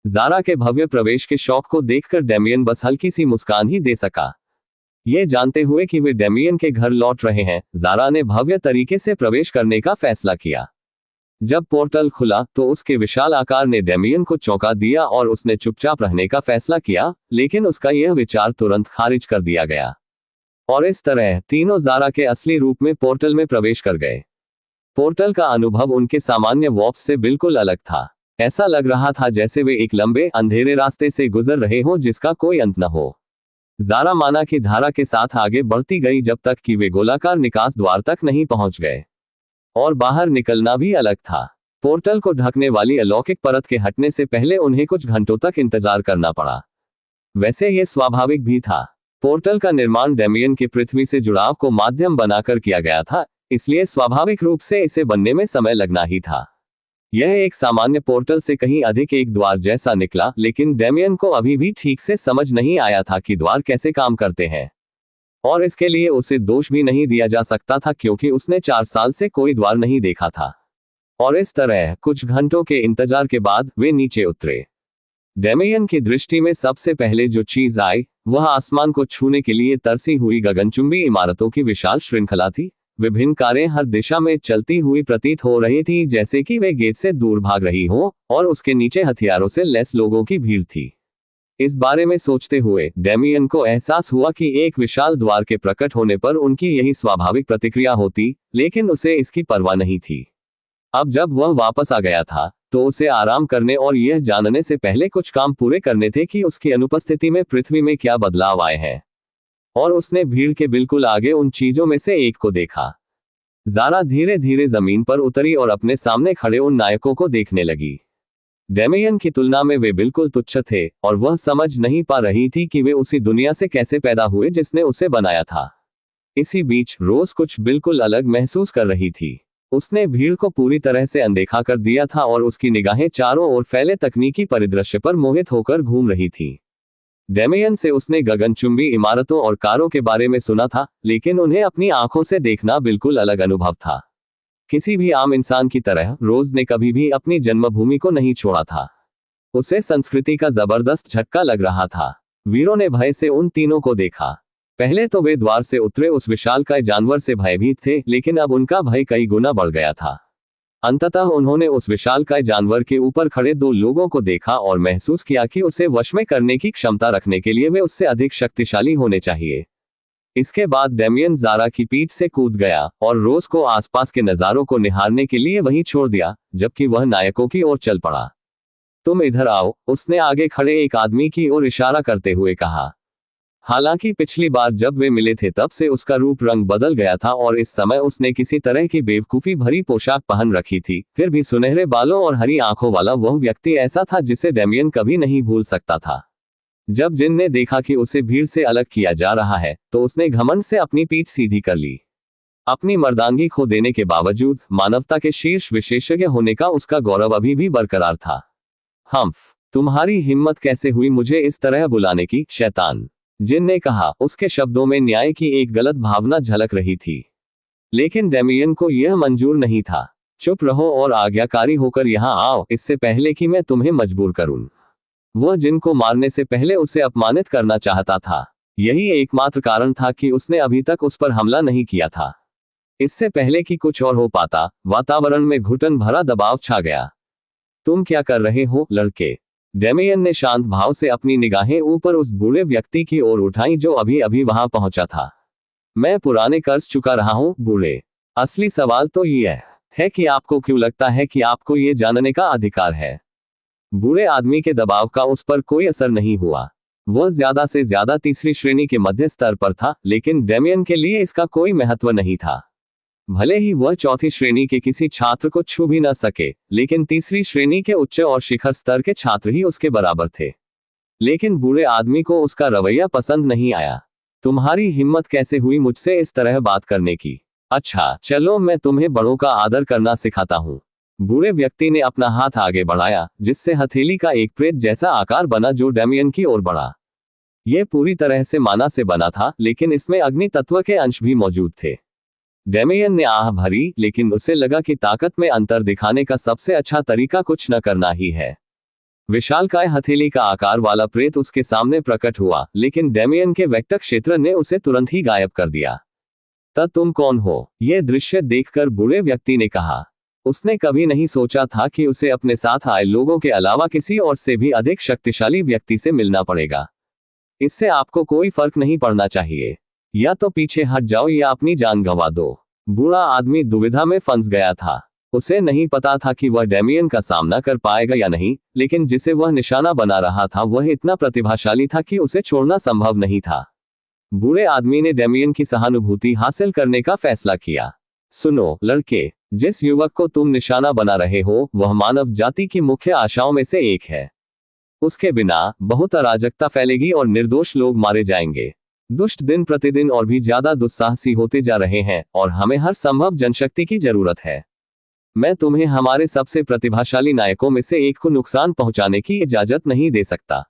ज़ारा के भव्य प्रवेश के शौक को देखकर डेमियन बस हल्की सी मुस्कान ही दे सका। ये जानते हुए कि वे डेमियन के घर लौट रहे हैं, ज़ारा ने भव्य तरीके से प्रवेश करने का फैसला किया। जब पोर्टल खुला तो उसके विशाल आकार ने डेमियन को चौंका दिया और उसने चुपचाप रहने का फैसला किया, लेकिन उसका यह विचार तुरंत खारिज कर दिया गया। और इस तरह तीनों ज़ारा के असली रूप में पोर्टल में प्रवेश कर गए। पोर्टल का अनुभव उनके सामान्य वॉर्प से बिल्कुल अलग था। ऐसा लग रहा था जैसे वे एक लंबे अंधेरे रास्ते से गुजर रहे हों जिसका कोई अंत न हो। ज़ारा माना की धारा के साथ आगे बढ़ती गई जब तक कि वे गोलाकार निकास द्वार तक नहीं पहुंच गए। और बाहर निकलना भी अलग था। पोर्टल को ढकने वाली अलौकिक परत के हटने से पहले उन्हें कुछ घंटों तक इंतजार करना पड़ा। वैसे यह स्वाभाविक भी था। पोर्टल का निर्माण डेमियन के पृथ्वी से जुड़ाव को माध्यम बनाकर किया गया था, इसलिए स्वाभाविक रूप से इसे बनने में समय लगना ही था। यह एक सामान्य पोर्टल से कहीं अधिक एक द्वार जैसा निकला, लेकिन डेमियन को अभी भी ठीक से समझ नहीं आया था कि द्वार कैसे काम करते हैं। और इसके लिए उसे दोष भी नहीं दिया जा सकता था क्योंकि उसने 4 साल से कोई द्वार नहीं देखा था। और इस तरह कुछ घंटों के इंतजार के बाद वे नीचे उतरे। डेमियन की दृष्टि में सबसे पहले जो चीज आई वह आसमान को छूने के लिए तरसी हुई गगनचुंबी इमारतों की विशाल श्रृंखला थी। विभिन्न कारें हर दिशा में चलती हुई प्रतीत हो रही थी, जैसे कि वे गेट से दूर भाग रही हो, और उसके नीचे हथियारों से लैस लोगों की भीड़ थी। इस बारे में सोचते हुए डेमियन को एहसास हुआ कि एक विशाल द्वार के प्रकट होने पर उनकी यही स्वाभाविक प्रतिक्रिया होती, लेकिन उसे इसकी परवाह नहीं थी। अब जब वह वापस आ गया था तो उसे आराम करने और यह जानने से पहले कुछ काम पूरे करने थे कि उसकी अनुपस्थिति में पृथ्वी में क्या बदलाव आए हैं। और उसने भीड़ के बिल्कुल आगे उन चीजों में से एक को देखा। ज़ारा धीरे धीरे जमीन पर उतरी और अपने सामने खड़े उन नायकों को देखने लगी। डेमियन की तुलना में वे बिल्कुल तुच्छ थे और वह समझ नहीं पा रही थी कि वे उसी दुनिया से कैसे पैदा हुए जिसने उसे बनाया था। इसी बीच रोज कुछ बिल्कुल अलग महसूस कर रही थी। उसने भीड़ को पूरी तरह से अनदेखा कर दिया था और उसकी निगाहें चारों ओर फैले तकनीकी परिदृश्य पर मोहित होकर घूम रही थी। डेमियन से उसने गगनचुंबी इमारतों और कारों के बारे में सुना था, लेकिन उन्हें अपनी आंखों से देखना बिल्कुल अलग अनुभव था। किसी भी आम इंसान की तरह रोज ने कभी भी अपनी जन्मभूमि को नहीं छोड़ा था। उसे संस्कृति का जबरदस्त झटका लग रहा था। वीरों ने भय से उन तीनों को देखा। पहले तो वे द्वार से उतरे उस विशालकाय जानवर से भयभीत थे, लेकिन अब उनका भय कई गुना बढ़ गया था। अंततः उन्होंने उस विशालकाय जानवर के ऊपर खड़े 2 लोगों को देखा और महसूस किया कि उसे वश में करने की क्षमता रखने के लिए वे उससे अधिक शक्तिशाली होने चाहिए। इसके बाद डेमियन ज़ारा की पीठ से कूद गया और रोज को आसपास के नज़ारों को निहारने के लिए वहीं छोड़ दिया, जबकि वह नायकों की ओर चल पड़ा। तुम इधर आओ, उसने आगे खड़े एक आदमी की ओर इशारा करते हुए कहा। हालांकि पिछली बार जब वे मिले थे तब से उसका रूप रंग बदल गया था और इस समय उसने किसी तरह की बेवकूफी भरी पोशाक पहन रखी थी। फिर भी सुनहरे बालों और हरी आंखों वाला वह व्यक्ति ऐसा था जिसे डेमियन कभी नहीं भूल सकता था। जब जिन ने देखा कि उसे भीड़ से अलग किया जा रहा है तो उसने घमंड से अपनी पीठ सीधी कर ली। अपनी मर्दांगी खो देने के बावजूद मानवता के शीर्ष विशेषज्ञ होने का उसका गौरव अभी भी बरकरार था। हम्फ, तुम्हारी हिम्मत कैसे हुई मुझे इस तरह बुलाने की, शैतान, जिन ने कहा। उसके शब्दों में न्याय की एक गलत भावना झलक रही थी, लेकिन डेमियन को यह मंजूर नहीं था। चुप रहो और आज्ञाकारी होकर यहाँ आओ, इससे पहले कि मैं तुम्हें मजबूर करूं। वह जिन को मारने से पहले उसे अपमानित करना चाहता था। यही एकमात्र कारण था कि उसने अभी तक उस पर हमला नहीं किया था। इससे पहले कि कुछ और हो पाता, वातावरण में घुटन भरा दबाव छा गया। तुम क्या कर रहे हो, लड़के? डेमियन ने शांत भाव से अपनी निगाहें ऊपर उस बूढ़े व्यक्ति की ओर उठाई जो अभी अभी वहां पहुंचा था। मैं पुराने कर्ज चुका रहा हूं, बूढ़े। असली सवाल तो यह है कि आपको क्यों लगता है कि आपको ये जानने का अधिकार है। बूढ़े आदमी के दबाव का उस पर कोई असर नहीं हुआ। वह ज्यादा से ज्यादा तीसरी श्रेणी के मध्य स्तर पर था, लेकिन डेमियन के लिए इसका कोई महत्व नहीं था। भले ही वह चौथी श्रेणी के किसी छात्र को छू भी न सके, लेकिन तीसरी श्रेणी के उच्च और शिखर स्तर के छात्र ही उसके बराबर थे। लेकिन बूढ़े आदमी को उसका रवैया पसंद नहीं आया। तुम्हारी हिम्मत कैसे हुई मुझसे इस तरह बात करने की? अच्छा चलो मैं तुम्हें बड़ों का आदर करना सिखाता हूँ। बूढ़े व्यक्ति ने अपना हाथ आगे बढ़ाया, जिससे हथेली का एक प्रेत जैसा आकार बना जो डेमियन की ओर बढ़ा। यह पूरी तरह से माना से बना था, लेकिन इसमें अग्नि तत्व के अंश भी मौजूद थे। डेमियन ने आह भरी, लेकिन उसे लगा कि ताकत में अंतर दिखाने का सबसे अच्छा तरीका कुछ न करना ही है। विशालकाय हथेली का आकार वाला प्रेत उसके सामने प्रकट हुआ, लेकिन डेमियन के वेक्टर क्षेत्र ने उसे तुरंत ही गायब कर दिया। तब तुम कौन हो? यह दृश्य देखकर बूढ़े व्यक्ति ने कहा। उसने कभी नहीं सोचा था कि उसे अपने साथ आए लोगों के अलावा किसी और से भी अधिक शक्तिशाली व्यक्ति से मिलना पड़ेगा। इससे आपको कोई फर्क नहीं पड़ना चाहिए। या तो पीछे हट जाओ या अपनी जान गंवा दो। बूढ़ा आदमी दुविधा में फंस गया था। उसे नहीं पता था कि वह डेमियन का सामना कर पाएगा या नहीं, लेकिन जिसे वह निशाना बना रहा था वह इतना प्रतिभाशाली था कि उसे छोड़ना संभव नहीं था। बूढ़े आदमी ने डेमियन की सहानुभूति हासिल करने का फैसला किया। सुनो लड़के, जिस युवक को तुम निशाना बना रहे हो वह मानव जाति की मुख्य आशाओं में से एक है। उसके बिना बहुत अराजकता फैलेगी और निर्दोष लोग मारे जाएंगे। दुष्ट दिन प्रतिदिन और भी ज्यादा दुस्साहसी होते जा रहे हैं और हमें हर संभव जनशक्ति की जरूरत है। मैं तुम्हें हमारे सबसे प्रतिभाशाली नायकों में से एक को नुकसान पहुंचाने की इजाजत नहीं दे सकता।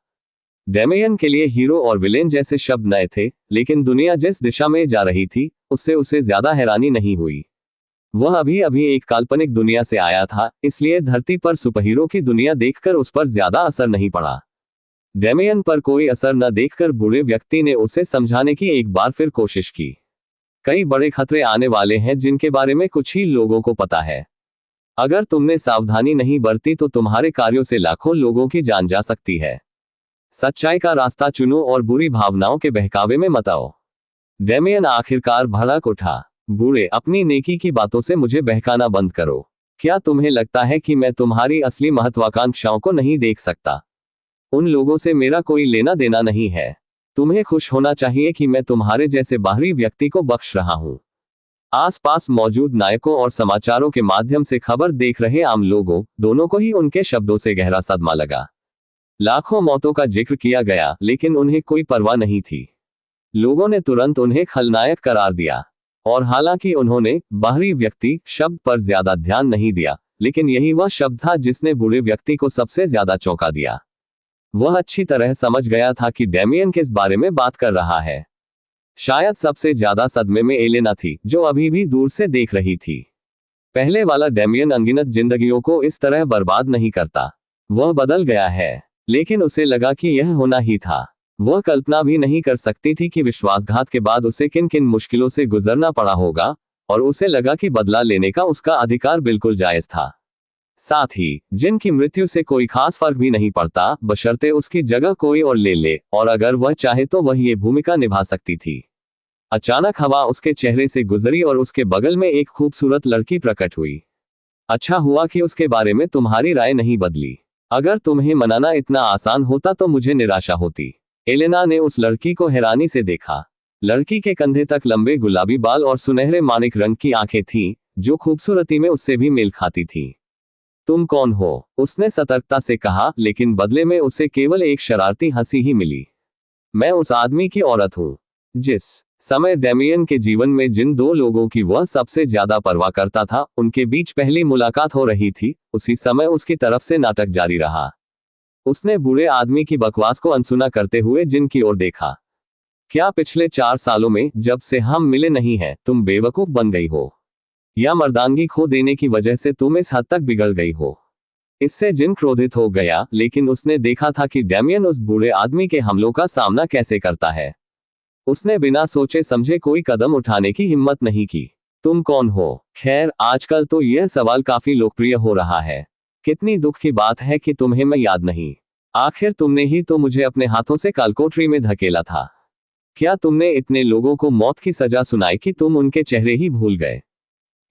डेमियन के लिए हीरो और विलेन जैसे शब्द नए थे, लेकिन दुनिया जिस दिशा में जा रही थी उससे उसे ज्यादा हैरानी नहीं हुई। वह अभी अभी एक काल्पनिक दुनिया से आया था, इसलिए धरती पर सुपरहीरो की दुनिया देखकर उस पर ज्यादा असर नहीं पड़ा। डेमियन पर कोई असर न देखकर बूढ़े व्यक्ति ने उसे समझाने की एक बार फिर कोशिश की। कई बड़े खतरे आने वाले हैं जिनके बारे में कुछ ही लोगों को पता है। अगर तुमने सावधानी नहीं बरती तो तुम्हारे कार्यों से लाखों लोगों की जान जा सकती है। सच्चाई का रास्ता चुनो और बुरी भावनाओं के बहकावे में मत आओ। डेमियन आखिरकार भड़क उठा। बूढ़े, अपनी नेकी की बातों से मुझे बहकाना बंद करो। क्या तुम्हें लगता है कि मैं तुम्हारी असली महत्वाकांक्षाओं को नहीं देख सकता? उन लोगों से मेरा कोई लेना देना नहीं है। तुम्हें खुश होना चाहिए कि मैं तुम्हारे जैसे बाहरी व्यक्ति को बख्श रहा हूं। आसपास मौजूद नायकों और समाचारों के माध्यम से खबर देख रहे आम लोगों दोनों को ही उनके शब्दों से गहरा सदमा लगा। लाखों मौतों का जिक्र किया गया, लेकिन उन्हें कोई परवाह नहीं थी। लोगों ने तुरंत उन्हें खलनायक करार दिया। और हालांकि उन्होंने बाहरी व्यक्ति शब्द पर ज्यादा ध्यान नहीं दिया, लेकिन यही वह शब्द था जिसने बूढ़े व्यक्ति को सबसे ज्यादा चौंका दिया। वह अच्छी तरह समझ गया था कि डेमियन किस बारे में बात कर रहा है। शायद सबसे ज्यादा सदमे में एलेना थी, जो अभी भी दूर से देख रही थी। पहले वाला डेमियन अनगिनत जिंदगियों को इस तरह बर्बाद नहीं करता। वह बदल गया है, लेकिन उसे लगा कि यह होना ही था। वह कल्पना भी नहीं कर सकती थी कि विश्वासघात के बाद उसे किन किन मुश्किलों से गुजरना पड़ा होगा, और उसे लगा कि बदला लेने का उसका अधिकार बिल्कुल जायज था। साथ ही जिनकी मृत्यु से कोई खास फर्क भी नहीं पड़ता, बशर्ते उसकी जगह कोई और ले ले, और अगर वह चाहे तो वह ये भूमिका निभा सकती थी। अचानक हवा उसके चेहरे से गुजरी और उसके बगल में एक खूबसूरत लड़की प्रकट हुई। अच्छा हुआ कि उसके बारे में तुम्हारी राय नहीं बदली। अगर तुम्हें मनाना इतना आसान होता तो मुझे निराशा होती। एलेना ने उस लड़की को हैरानी से देखा। लड़की के कंधे तक लंबे गुलाबी बाल और सुनहरे मानिक रंग की आंखें थीं, जो खूबसूरती में उससे भी मेल खाती थीं। तुम कौन हो? उसने सतर्कता से कहा, लेकिन बदले में उसे केवल एक शरारती हंसी ही मिली। मैं उस आदमी की औरत हूं। जिस समय डेमियन के जीवन में जिन दो लोगों की वह सबसे ज्यादा परवाह करता था उनके बीच पहली मुलाकात हो रही थी, उसी समय उसकी तरफ से नाटक जारी रहा। उसने बूढ़े आदमी की बकवास को अनसुना करते हुए जिन की ओर देखा। क्या पिछले 4 सालों में जब से हम मिले नहीं हैं, तुम बेवकूफ बन गई हो? या मर्दानगी खो देने की वजह से तुम इस हद तक बिगड़ गई हो? इससे जिन क्रोधित हो गया, लेकिन उसने देखा था कि डेमियन उस बूढ़े आदमी के हमलों का सामना कैसे करता है। उसने बिना सोचे समझे कोई कदम उठाने की हिम्मत नहीं की। तुम कौन हो? खैर, आजकल तो यह सवाल काफी लोकप्रिय हो रहा है। कितनी दुख की बात है कि तुम्हें मैं याद नहीं। आखिर तुमने ही तो मुझे अपने हाथों से कालकोठरी में धकेला था। क्या तुमने इतने लोगों को मौत की सजा सुनाई कि तुम उनके चेहरे ही भूल गए?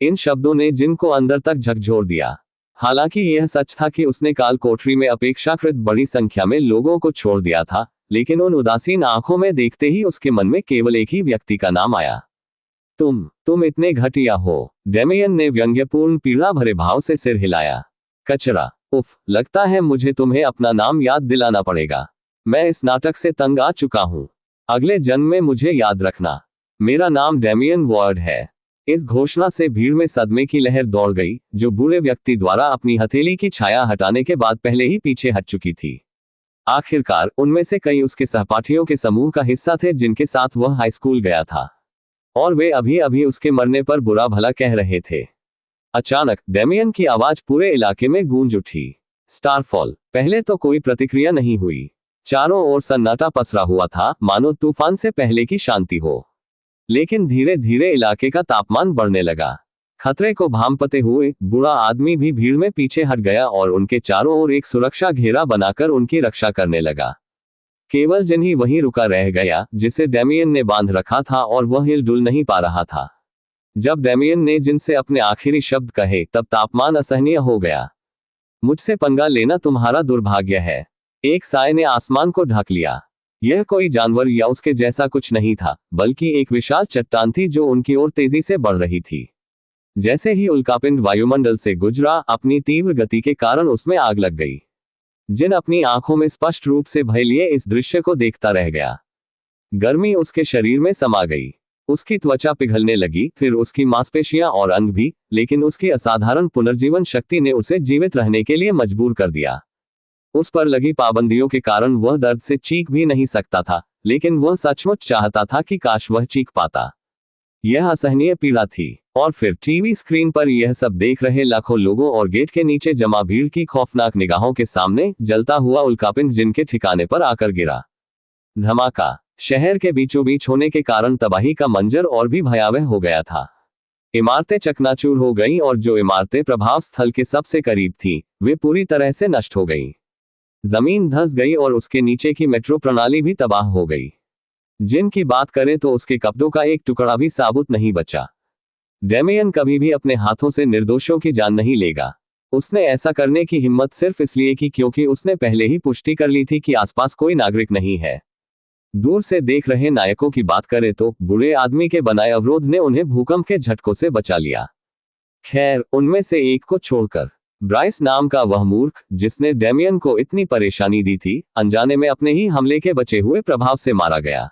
इन शब्दों ने जिन को अंदर तक झकझोर दिया। हालांकि यह सच था कि उसने कालकोठरी में अपेक्षाकृत बड़ी संख्या में लोगों को छोड़ दिया था, लेकिन उन उदासीन आंखों में देखते ही उसके मन में केवल एक ही व्यक्ति का नाम आया। तुम इतने घटिया हो। डेमियन ने व्यंग्यपूर्ण पीड़ा भरे भाव से सिर हिलाया। कचरा। उफ, लगता है मुझे तुम्हें अपना नाम याद दिलाना पड़ेगा। मैं इस नाटक से तंग आ चुका हूं। अगले जन्म में मुझे याद रखना। मेरा नाम डेमियन वॉर्ड है। इस घोषणा से भीड़ में सदमे की लहर दौड़ गई, जो बूढ़े व्यक्ति द्वारा अपनी हथेली की छाया हटाने के बाद पहले ही पीछे हट चुकी थी। आखिरकार उनमें से कई उसके सहपाठियों के समूह का हिस्सा थे जिनके साथ वह हाई स्कूल गया था, और वे अभी अभी उसके मरने पर बुरा भला कह रहे थे। अचानक डेमियन की आवाज पूरे इलाके में गूंज उठी। स्टारफॉल। पहले तो कोई प्रतिक्रिया नहीं हुई। चारों ओर सन्नाटा पसरा हुआ था, मानो तूफान से पहले की शांति हो। लेकिन धीरे धीरे इलाके का तापमान बढ़ने लगा। खतरे को भांपते हुए बूढ़ा आदमी भी भीड़ में पीछे हट गया और उनके चारों ओर एक सुरक्षा घेरा बनाकर उनकी रक्षा करने लगा। केवल जिन ही वहीं रुका रह गया जिसे डेमियन ने बांध रखा था, और वह हिलडुल नहीं पा रहा था। जब डेमियन ने जिनसे अपने आखिरी शब्द कहे तब तापमान असहनीय हो गया। मुझसे पंगा लेना तुम्हारा दुर्भाग्य है। एक साय ने आसमान को ढक लिया। यह कोई जानवर या उसके जैसा कुछ नहीं था, बल्कि एक विशाल चट्टान थी जो उनकी ओर तेजी से बढ़ रही थी। जैसे ही उल्कापिंड वायुमंडल से गुजरा, अपनी तीव्र गति के कारण उसमें आग लग गई। जिन अपनी आंखों में स्पष्ट रूप से भय लिए इस दृश्य को देखता रह गया। गर्मी उसके शरीर में समा गई। उसकी त्वचा पिघलने लगी, फिर उसकी मांसपेशियां और अंग भी, लेकिन उसकी असाधारण पुनर्जीवन शक्ति ने उसे जीवित रहने के लिए मजबूर कर दिया। उस पर लगी पाबंदियों के कारण वह दर्द से चीख भी नहीं सकता था, लेकिन वह सचमुच चाहता था कि काश वह चीख पाता। यह असहनीय पीड़ा थी। और फिर टीवी स्क्रीन पर यह सब देख रहे लाखों लोगों और गेट के नीचे जमा भीड़ की खौफनाक निगाहों के सामने जलता हुआ उल्कापिंड जिनके ठिकाने पर आकर गिरा। धमाका। शहर के बीचों बीच होने के कारण तबाही का मंजर और भी भयावह हो गया था। इमारतें चकनाचूर हो गईं और जो इमारतें प्रभाव स्थल के सबसे करीब थीं, वे पूरी तरह से नष्ट हो गईं। जमीन धंस गई और उसके नीचे की मेट्रो प्रणाली भी तबाह हो गई। जिन की बात करें तो उसके कपड़ों का एक टुकड़ा भी साबुत नहीं बचा। डेमियन कभी भी अपने हाथों से निर्दोषों की जान नहीं लेगा। उसने ऐसा करने की हिम्मत सिर्फ इसलिए की क्योंकि उसने पहले ही पुष्टि कर ली थी कि आसपास कोई नागरिक नहीं है। दूर से देख रहे नायकों की बात करें तो बुरे आदमी के बनाए अवरोध ने उन्हें भूकंप के झटकों से बचा लिया। खैर, उनमें से एक को छोड़कर ब्राइस नाम का वह मूर्ख, जिसने डेमियन को इतनी परेशानी दी थी, अनजाने में अपने ही हमले के बचे हुए प्रभाव से मारा गया।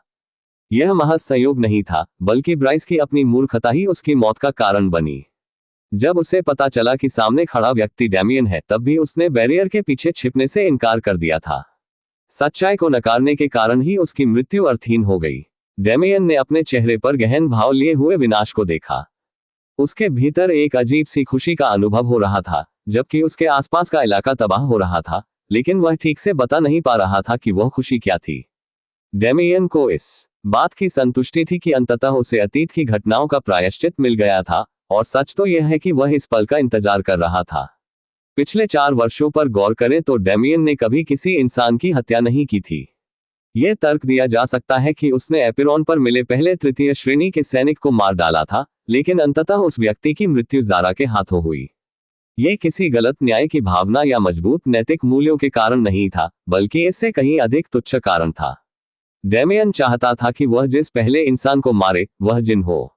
यह महज संयोग नहीं था, बल्कि ब्राइस की अपनी मूर्खता ही उसकी मौत का कारण बनी। जब उसे पता चला कि सामने खड़ा व्यक्ति डेमियन है, तब भी उसने बैरियर के पीछे छिपने से इनकार कर दिया था। सच्चाई को नकारने के कारण ही उसकी मृत्यु अर्थहीन हो गई। डेमियन ने अपने चेहरे पर गहन भाव लिए हुए विनाश को देखा। उसके भीतर एक अजीब सी खुशी का अनुभव हो रहा था, जबकि उसके आसपास का इलाका तबाह हो रहा था, लेकिन वह ठीक से बता नहीं पा रहा था कि वह खुशी क्या थी। डेमियन को इस बात की संतुष्टि थी कि अंततः उसे अतीत की घटनाओं का प्रायश्चित मिल गया था, और सच तो यह है कि वह इस पल का इंतजार कर रहा था। पिछले 4 वर्षों पर गौर करें तो डेमियन ने कभी किसी इंसान की हत्या नहीं की थी। यह तर्क दिया जा सकता है कि उसने एपिरोन पर मिले पहले तृतीय श्रेणी के सैनिक को मार डाला था, लेकिन अंततः उस व्यक्ति की मृत्यु ज़ारा के हाथों हुई। यह किसी गलत न्याय की भावना या मजबूत नैतिक मूल्यों के कारण नहीं था, बल्कि इससे कहीं अधिक तुच्छ कारण था। डेमियन चाहता था कि वह जिस पहले इंसान को मारे, वह जिन हो।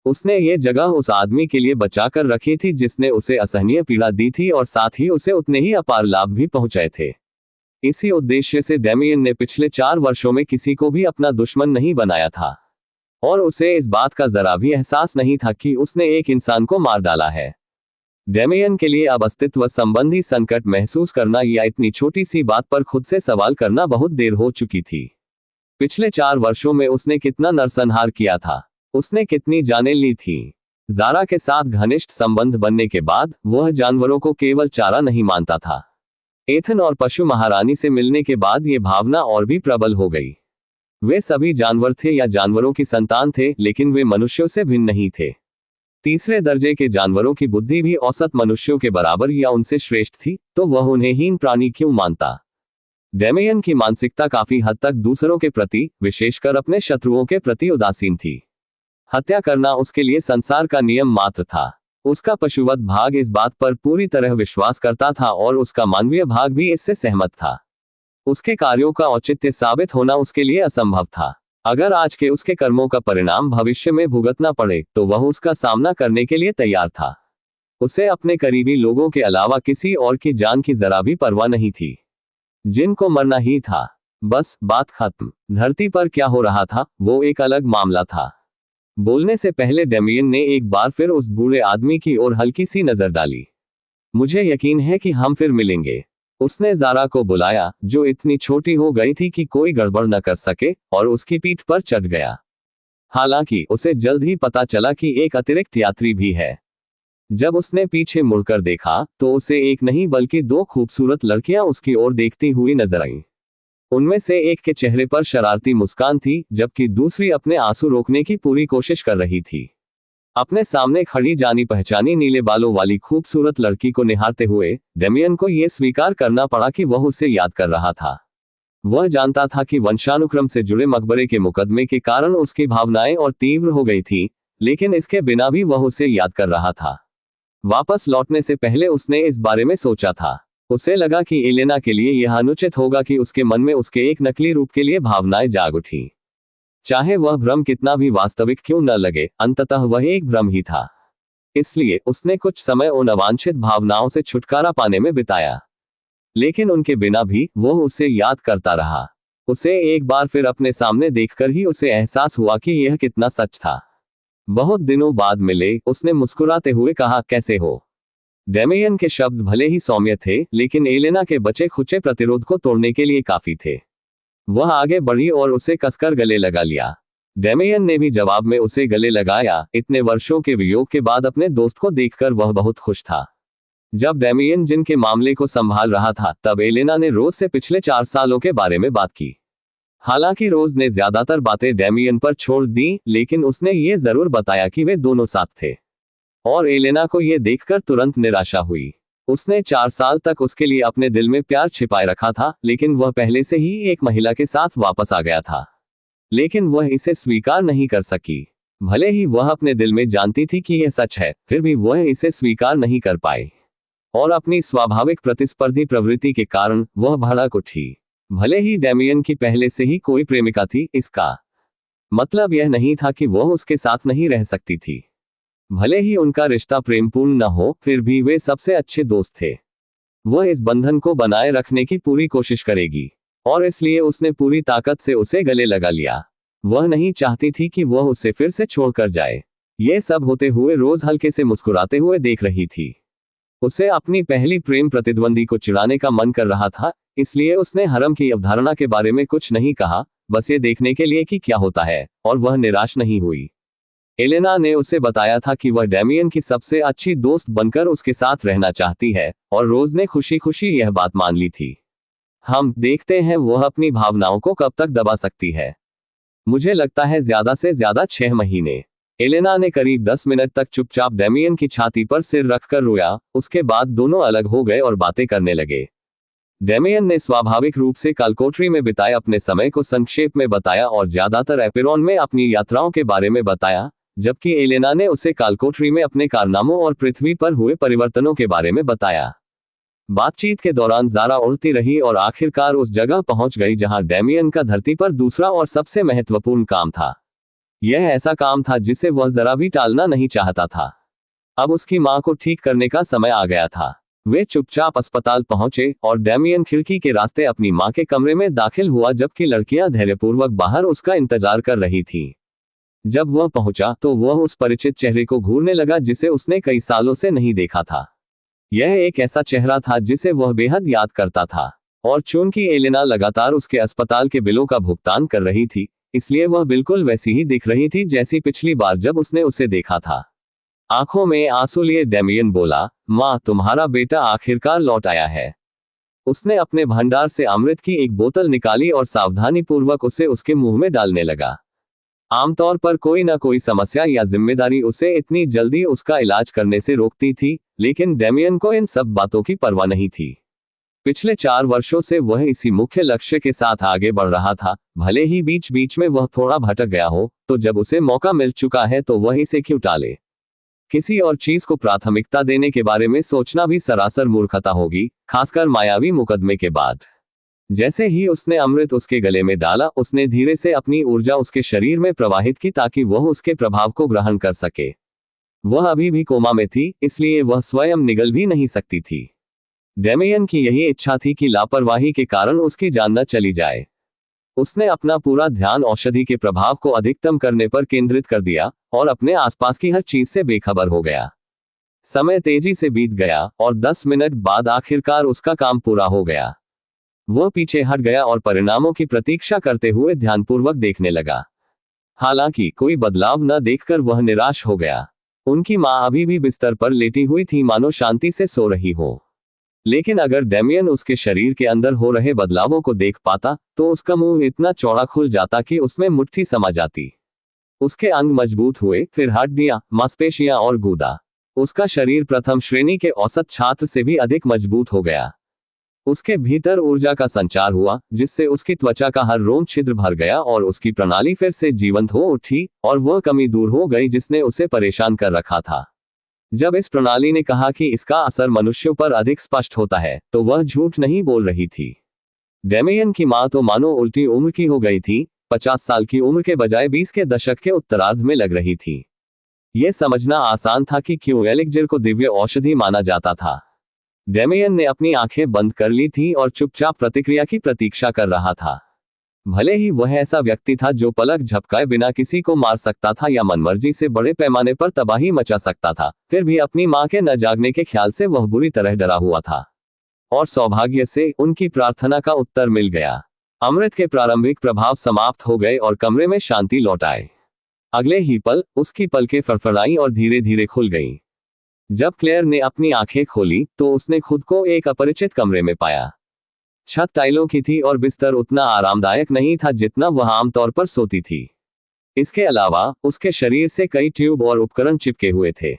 उसने ये जगह उस आदमी के लिए बचाकर रखी थी जिसने उसे असहनीय पीड़ा दी थी, और साथ ही उसे उतने ही अपार लाभ भी पहुंचाए थे। इसी उद्देश्य से डेमियन ने पिछले 4 वर्षों में किसी को भी अपना दुश्मन नहीं बनाया था, और उसे इस बात का जरा भी एहसास नहीं था कि उसने एक इंसान को मार डाला है। डेमियन के लिए अब अस्तित्व संबंधी संकट महसूस करना या इतनी छोटी सी बात पर खुद से सवाल करना बहुत देर हो चुकी थी। पिछले 4 वर्षों में उसने कितना नरसंहार किया था, उसने कितनी जानें ली थी। ज़ारा के साथ घनिष्ठ संबंध बनने के बाद वह जानवरों को केवल चारा नहीं मानता था। एथन और पशु महारानी से मिलने के बाद ये भावना और भी प्रबल हो गई। वे सभी जानवर थे या जानवरों की संतान थे, लेकिन वे मनुष्यों से भिन्न नहीं थे। तीसरे दर्जे के जानवरों की बुद्धि भी औसत मनुष्यों के बराबर या उनसे श्रेष्ठ थी, तो वह उन्हें हीन प्राणी क्यों मानता। डेमियन की मानसिकता काफी हद तक दूसरों के प्रति, विशेषकर अपने शत्रुओं के प्रति उदासीन थी। हत्या करना उसके लिए संसार का नियम मात्र था। उसका पशुवत भाग इस बात पर पूरी तरह विश्वास करता था और उसका मानवीय भाग भी इससे सहमत था। उसके कार्यों का औचित्य साबित होना उसके लिए असंभव था। अगर आज के उसके कर्मों का परिणाम भविष्य में भुगतना पड़े तो वह उसका सामना करने के लिए तैयार था। उसे अपने करीबी लोगों के अलावा किसी और की जान की जरा भी परवाह नहीं थी। जिनको मरना ही था, बस बात खत्म। धरती पर क्या हो रहा था वो एक अलग मामला था। बोलने से पहले डेमियन ने एक बार फिर उस बूढ़े आदमी की ओर हल्की सी नजर डाली। मुझे यकीन है कि हम फिर मिलेंगे, उसने ज़ारा को बुलाया, जो इतनी छोटी हो गई थी कि कोई गड़बड़ न कर सके, और उसकी पीठ पर चढ़ गया। हालांकि उसे जल्द ही पता चला कि एक अतिरिक्त यात्री भी है। जब उसने पीछे मुड़कर देखा तो उसे एक नहीं बल्कि दो खूबसूरत लड़कियां उसकी ओर देखती हुई नजर आईं। उनमें से एक के चेहरे पर शरारती मुस्कान थी, जबकि दूसरी अपने आंसू रोकने की पूरी कोशिश कर रही थी। अपने सामने खड़ी जानी पहचानी नीले बालों वाली खूबसूरत लड़की को निहारते हुए डेमियन को यह स्वीकार करना पड़ा कि वह उसे याद कर रहा था। वह जानता था कि वंशानुक्रम से जुड़े मकबरे के मुकदमे के कारण उसकी भावनाएं और तीव्र हो गई थी, लेकिन इसके बिना भी वह उसे याद कर रहा था। वापस लौटने से पहले उसने इस बारे में सोचा था। उसे लगा कि एलेना के लिए यह अनुचित होगा कि उसके मन में उसके एक नकली रूप के लिए भावनाएं जाग उठी। चाहे वह भ्रम कितना भी वास्तविक क्यों न लगे, अंततः वह एक भ्रम ही था। इसलिए उसने कुछ समय उन अवांछित भावनाओं से छुटकारा पाने में बिताया, लेकिन उनके बिना भी वह उसे याद करता रहा। उसे एक बार फिर अपने सामने देखकर ही उसे एहसास हुआ कि यह कितना सच था। बहुत दिनों बाद मिले, उसने मुस्कुराते हुए कहा, कैसे हो? डेमियन के शब्द भले ही सौम्य थे, लेकिन एलेना के बचे खुचे प्रतिरोध को तोड़ने के लिए काफी थे। वह आगे बढ़ी और उसे कसकर गले लगा लिया। डेमियन ने भी जवाब में उसे गले लगाया। इतने वर्षों के वियोग के बाद अपने दोस्त को देखकर वह बहुत खुश था। जब डेमियन जिनके मामले को संभाल रहा था, तब एलेना ने रोज से पिछले 4 सालों के बारे में बात की। हालांकि रोज ने ज्यादातर बातें डेमियन पर छोड़ दी, लेकिन उसने ये जरूर बताया कि वे दोनों साथ थे। और एलेना को यह देखकर तुरंत निराशा हुई। उसने 4 साल तक उसके लिए अपने दिल में प्यार छिपाए रखा था, लेकिन वह पहले से ही एक महिला के साथ वापस आ गया था। लेकिन वह इसे स्वीकार नहीं कर सकी। भले ही वह अपने दिल में जानती थी कि यह सच है, फिर भी वह इसे स्वीकार नहीं कर पाई। और अपनी स्वाभाविक प्रतिस्पर्धी प्रवृत्ति के कारण वह भड़क उठी। भले ही डेमियन की पहले से ही कोई प्रेमिका थी, इसका मतलब यह नहीं था कि वह उसके साथ नहीं रह सकती थी। भले ही उनका रिश्ता प्रेमपूर्ण न हो, फिर भी वे सबसे अच्छे दोस्त थे। वह इस बंधन को बनाए रखने की पूरी कोशिश करेगी, और इसलिए उसने पूरी ताकत से उसे गले लगा लिया। वह नहीं चाहती थी कि वह उसे फिर से छोड़कर जाए। यह सब होते हुए रोज हल्के से मुस्कुराते हुए देख रही थी। उसे अपनी पहली प्रेम प्रतिद्वंदी को चिढ़ाने का मन कर रहा था, इसलिए उसने हरम की अवधारणा के बारे में कुछ नहीं कहा, बस ये देखने के लिए कि क्या होता है, और वह निराश नहीं हुई। एलेना ने उसे बताया था कि वह डेमियन की सबसे अच्छी दोस्त बनकर उसके साथ रहना चाहती है, और रोज ने खुशी खुशी यह बात मान ली थी। हम देखते हैं वह अपनी भावनाओं को कब तक दबा सकती है। मुझे लगता है ज्यादा से ज्यादा 6 महीने। एलेना ने करीब 10 मिनट तक चुपचाप डेमियन की छाती पर सिर रखकर रोया। उसके बाद दोनों अलग हो गए और बातें करने लगे। डेमियन ने स्वाभाविक रूप से कालकोठरी में बिताए अपने समय को संक्षेप में बताया और ज्यादातर एपेरॉन में अपनी यात्राओं के बारे में बताया, जबकि एलेना ने उसे कालकोठरी में अपने कारनामों और पृथ्वी पर हुए परिवर्तनों के बारे में बताया। बातचीत के दौरान ज़ारा उड़ती रही और आखिरकार उस जगह पहुंच गई जहां डेमियन का धरती पर दूसरा और सबसे महत्वपूर्ण काम था। यह ऐसा काम था जिसे वह जरा भी टालना नहीं चाहता था। अब उसकी मां को ठीक करने का समय आ गया था। वे चुपचाप अस्पताल पहुंचे और डेमियन खिड़की के रास्ते अपनी मां के कमरे में दाखिल हुआ, जबकि लड़कियां धैर्यपूर्वक बाहर उसका इंतजार कर रही थीं। जब वह पहुंचा तो वह उस परिचित चेहरे को घूरने लगा जिसे उसने कई सालों से नहीं देखा था। यह एक ऐसा चेहरा था जिसे वह बेहद याद करता था, और चूंकि एलेना लगातार उसके अस्पताल के बिलों का भुगतान कर रही थी, इसलिए वह बिल्कुल वैसी ही दिख रही थी जैसी पिछली बार जब उसने उसे देखा था। आंखों में आंसू लिए डेमियन बोला, माँ, तुम्हारा बेटा आखिरकार लौट आया है। उसने अपने भंडार से अमृत की एक बोतल निकाली और सावधानीपूर्वक उसे उसके मुंह में डालने लगा। आमतौर पर कोई न कोई समस्या या जिम्मेदारी उसे इतनी जल्दी उसका इलाज करने से रोकती थी, लेकिन डेमियन को इन सब बातों की परवाह नहीं थी। पिछले 4 वर्षों से वह इसी मुख्य लक्ष्य के साथ आगे बढ़ रहा था। भले ही बीच बीच में वह थोड़ा भटक गया हो, तो जब उसे मौका मिल चुका है तो वह इसे क्यों टाले। किसी और चीज को प्राथमिकता देने के बारे में सोचना भी सरासर मूर्खता होगी, खासकर मायावी मुकदमे के बाद। जैसे ही उसने अमृत उसके गले में डाला, उसने धीरे से अपनी ऊर्जा उसके शरीर में प्रवाहित की ताकि वह उसके प्रभाव को ग्रहण कर सके। वह अभी भी कोमा में थी, इसलिए वह स्वयं निगल भी नहीं सकती थी। डेमियन की यही इच्छा थी कि लापरवाही के कारण उसकी जान न चली जाए। उसने अपना पूरा ध्यान औषधि के प्रभाव को अधिकतम करने पर केंद्रित कर दिया और अपने आसपास की हर चीज से बेखबर हो गया। समय तेजी से बीत गया और 10 मिनट बाद आखिरकार उसका काम पूरा हो गया। वह पीछे हट गया और परिणामों की प्रतीक्षा करते हुए ध्यानपूर्वक देखने लगा। हालांकि कोई बदलाव न देखकर वह निराश हो गया। उनकी माँ अभी भी बिस्तर पर लेटी हुई थी, मानो शांति से सो रही हो। लेकिन अगर डेमियन उसके शरीर के अंदर हो रहे बदलावों को देख पाता तो उसका मुंह इतना चौड़ा खुल जाता कि उसमें मुट्ठी समा जाती। उसके अंग मजबूत हुए, फिर हड्डियां, मांसपेशियां और गूदा। उसका शरीर प्रथम श्रेणी के औसत छात्र से भी अधिक मजबूत हो गया। उसके भीतर ऊर्जा का संचार हुआ, जिससे उसकी त्वचा का हर रोम छिद्र भर गया और उसकी प्रणाली फिर से जीवंत हो उठी और वह कमी दूर हो गई जिसने उसे परेशान कर रखा था। जब इस प्रणाली ने कहा कि इसका असर मनुष्यों पर अधिक स्पष्ट होता है, तो वह झूठ नहीं बोल रही थी। डेमियन की मां तो मानो उल्टी उम्र की हो गई थी, 50 साल की उम्र के बजाय 20 के दशक के उत्तरार्ध में लग रही थी। यह समझना आसान था कि क्यों एलिक्जिर को दिव्य औषधि माना जाता था। डेमियन ने अपनी आंखें बंद कर ली थी और चुपचाप प्रतिक्रिया की प्रतीक्षा कर रहा था। भले ही वह ऐसा व्यक्ति था जो पलक झपकाए बिना किसी को मार सकता था या मनमर्जी से बड़े पैमाने पर तबाही मचा सकता था, फिर भी अपनी मां के न जागने के ख्याल से वह बुरी तरह डरा हुआ था। और सौभाग्य से उनकी प्रार्थना का उत्तर मिल गया। अमृत के प्रारंभिक प्रभाव समाप्त हो गए और कमरे में शांति लौट आए। अगले ही पल उसकी पलकें फड़फड़ाईं और धीरे धीरे खुल गईं। जब क्लेयर ने अपनी आंखें खोली तो उसने खुद को एक अपरिचित कमरे में पाया। छत टाइलों की थी और बिस्तर उतना आरामदायक नहीं था जितना वह आमतौर पर सोती थी। इसके अलावा उसके शरीर से कई ट्यूब और उपकरण चिपके हुए थे।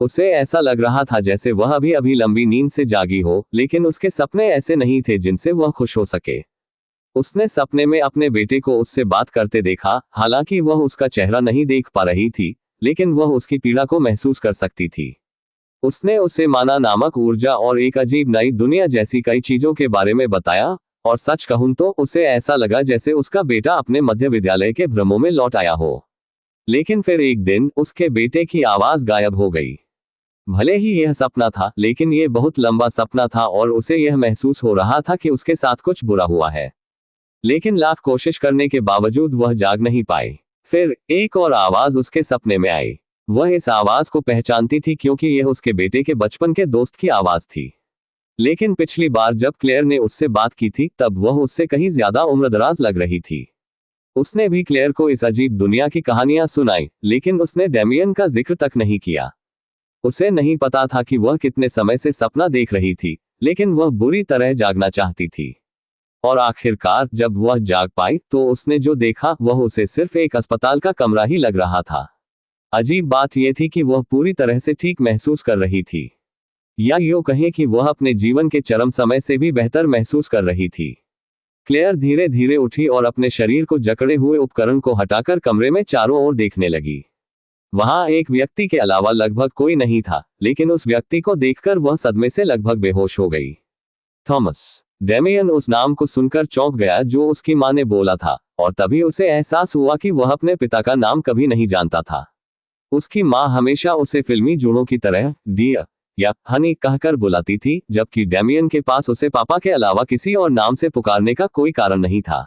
उसे ऐसा लग रहा था जैसे वह अभी अभी लंबी नींद से जागी हो, लेकिन उसके सपने ऐसे नहीं थे जिनसे वह खुश हो सके। उसने सपने में अपने बेटे को उससे बात करते देखा, हालांकि वह उसका चेहरा नहीं देख पा रही थी, लेकिन वह उसकी पीड़ा को महसूस कर सकती थी। उसने उसे माना नामक ऊर्जा और एक अजीब नई दुनिया जैसी कई चीजों के बारे में बताया, और सच कहूं तो उसे ऐसा लगा जैसे उसका बेटा अपने मध्य विद्यालय के भ्रमों में लौट आया हो। लेकिन फिर एक दिन उसके बेटे की आवाज गायब हो गई। भले ही यह सपना था, लेकिन यह बहुत लंबा सपना था और उसे यह महसूस हो रहा था कि उसके साथ कुछ बुरा हुआ है। लेकिन लाख कोशिश करने के बावजूद वह जाग नहीं पाई। फिर एक और आवाज उसके सपने में आई। वह इस आवाज को पहचानती थी क्योंकि यह उसके बेटे के बचपन के दोस्त की आवाज थी। लेकिन पिछली बार जब क्लेयर ने उससे बात की थी तब वह उससे कहीं ज्यादा उम्रदराज लग रही थी। उसने भी क्लेयर को इस अजीब दुनिया की कहानियां सुनाई, लेकिन उसने डेमियन का जिक्र तक नहीं किया। उसे नहीं पता था कि वह कितने समय से सपना देख रही थी, लेकिन वह बुरी तरह जागना चाहती थी। और आखिरकार जब वह जाग पाई तो उसने जो देखा वह उसे सिर्फ एक अस्पताल का कमरा ही लग रहा था। अजीब बात यह थी कि वह पूरी तरह से ठीक महसूस कर रही थी, या यूं कहें कि वह अपने जीवन के चरम समय से भी बेहतर महसूस कर रही थी। क्लेयर धीरे धीरे उठी और अपने शरीर को जकड़े हुए उपकरण को हटाकर कमरे में चारों ओर देखने लगी। वहां एक व्यक्ति के अलावा लगभग कोई नहीं था, लेकिन उस व्यक्ति को देखकर वह सदमे से लगभग बेहोश हो गई। थॉमस। डेमियन उस नाम को सुनकर चौंक गया जो उसकी मां ने बोला था, और तभी उसे एहसास हुआ कि वह अपने पिता का नाम कभी नहीं जानता था। उसकी मां हमेशा उसे फिल्मी जोड़ों की तरह डियर या हनी कहकर बुलाती थी, जबकि डेमियन के पास उसे पापा के अलावा किसी और नाम से पुकारने का कोई कारण नहीं था।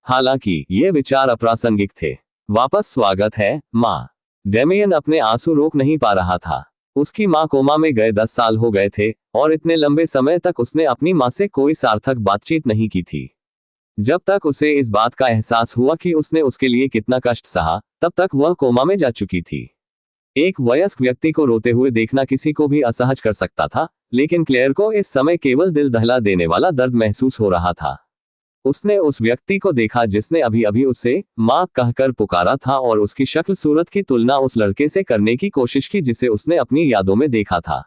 हालांकि ये विचार अप्रासंगिक थे। वापस स्वागत है, मां। डेमियन अपने आंसू रोक नहीं पा रहा था। उसकी मां कोमा में गए 10 साल हो गए थे, और इतने लंबे समय तक उसने अपनी मां से कोई सार्थक बातचीत नहीं की थी। जब तक उसे इस बात का एहसास हुआ कि उसने उसके लिए कितना कष्ट सहा, तब तक वह कोमा में जा चुकी थी। एक वयस्क व्यक्ति को रोते हुए देखना किसी को भी असहज कर सकता था, लेकिन क्लेयर को इस समय केवल दिल दहला देने वाला दर्द महसूस हो रहा था। उसने उस व्यक्ति को देखा जिसने अभी अभी उसे मां कहकर पुकारा था, और उसकी शक्ल सूरत की तुलना उस लड़के से करने की कोशिश की जिसे उसने अपनी यादों में देखा था।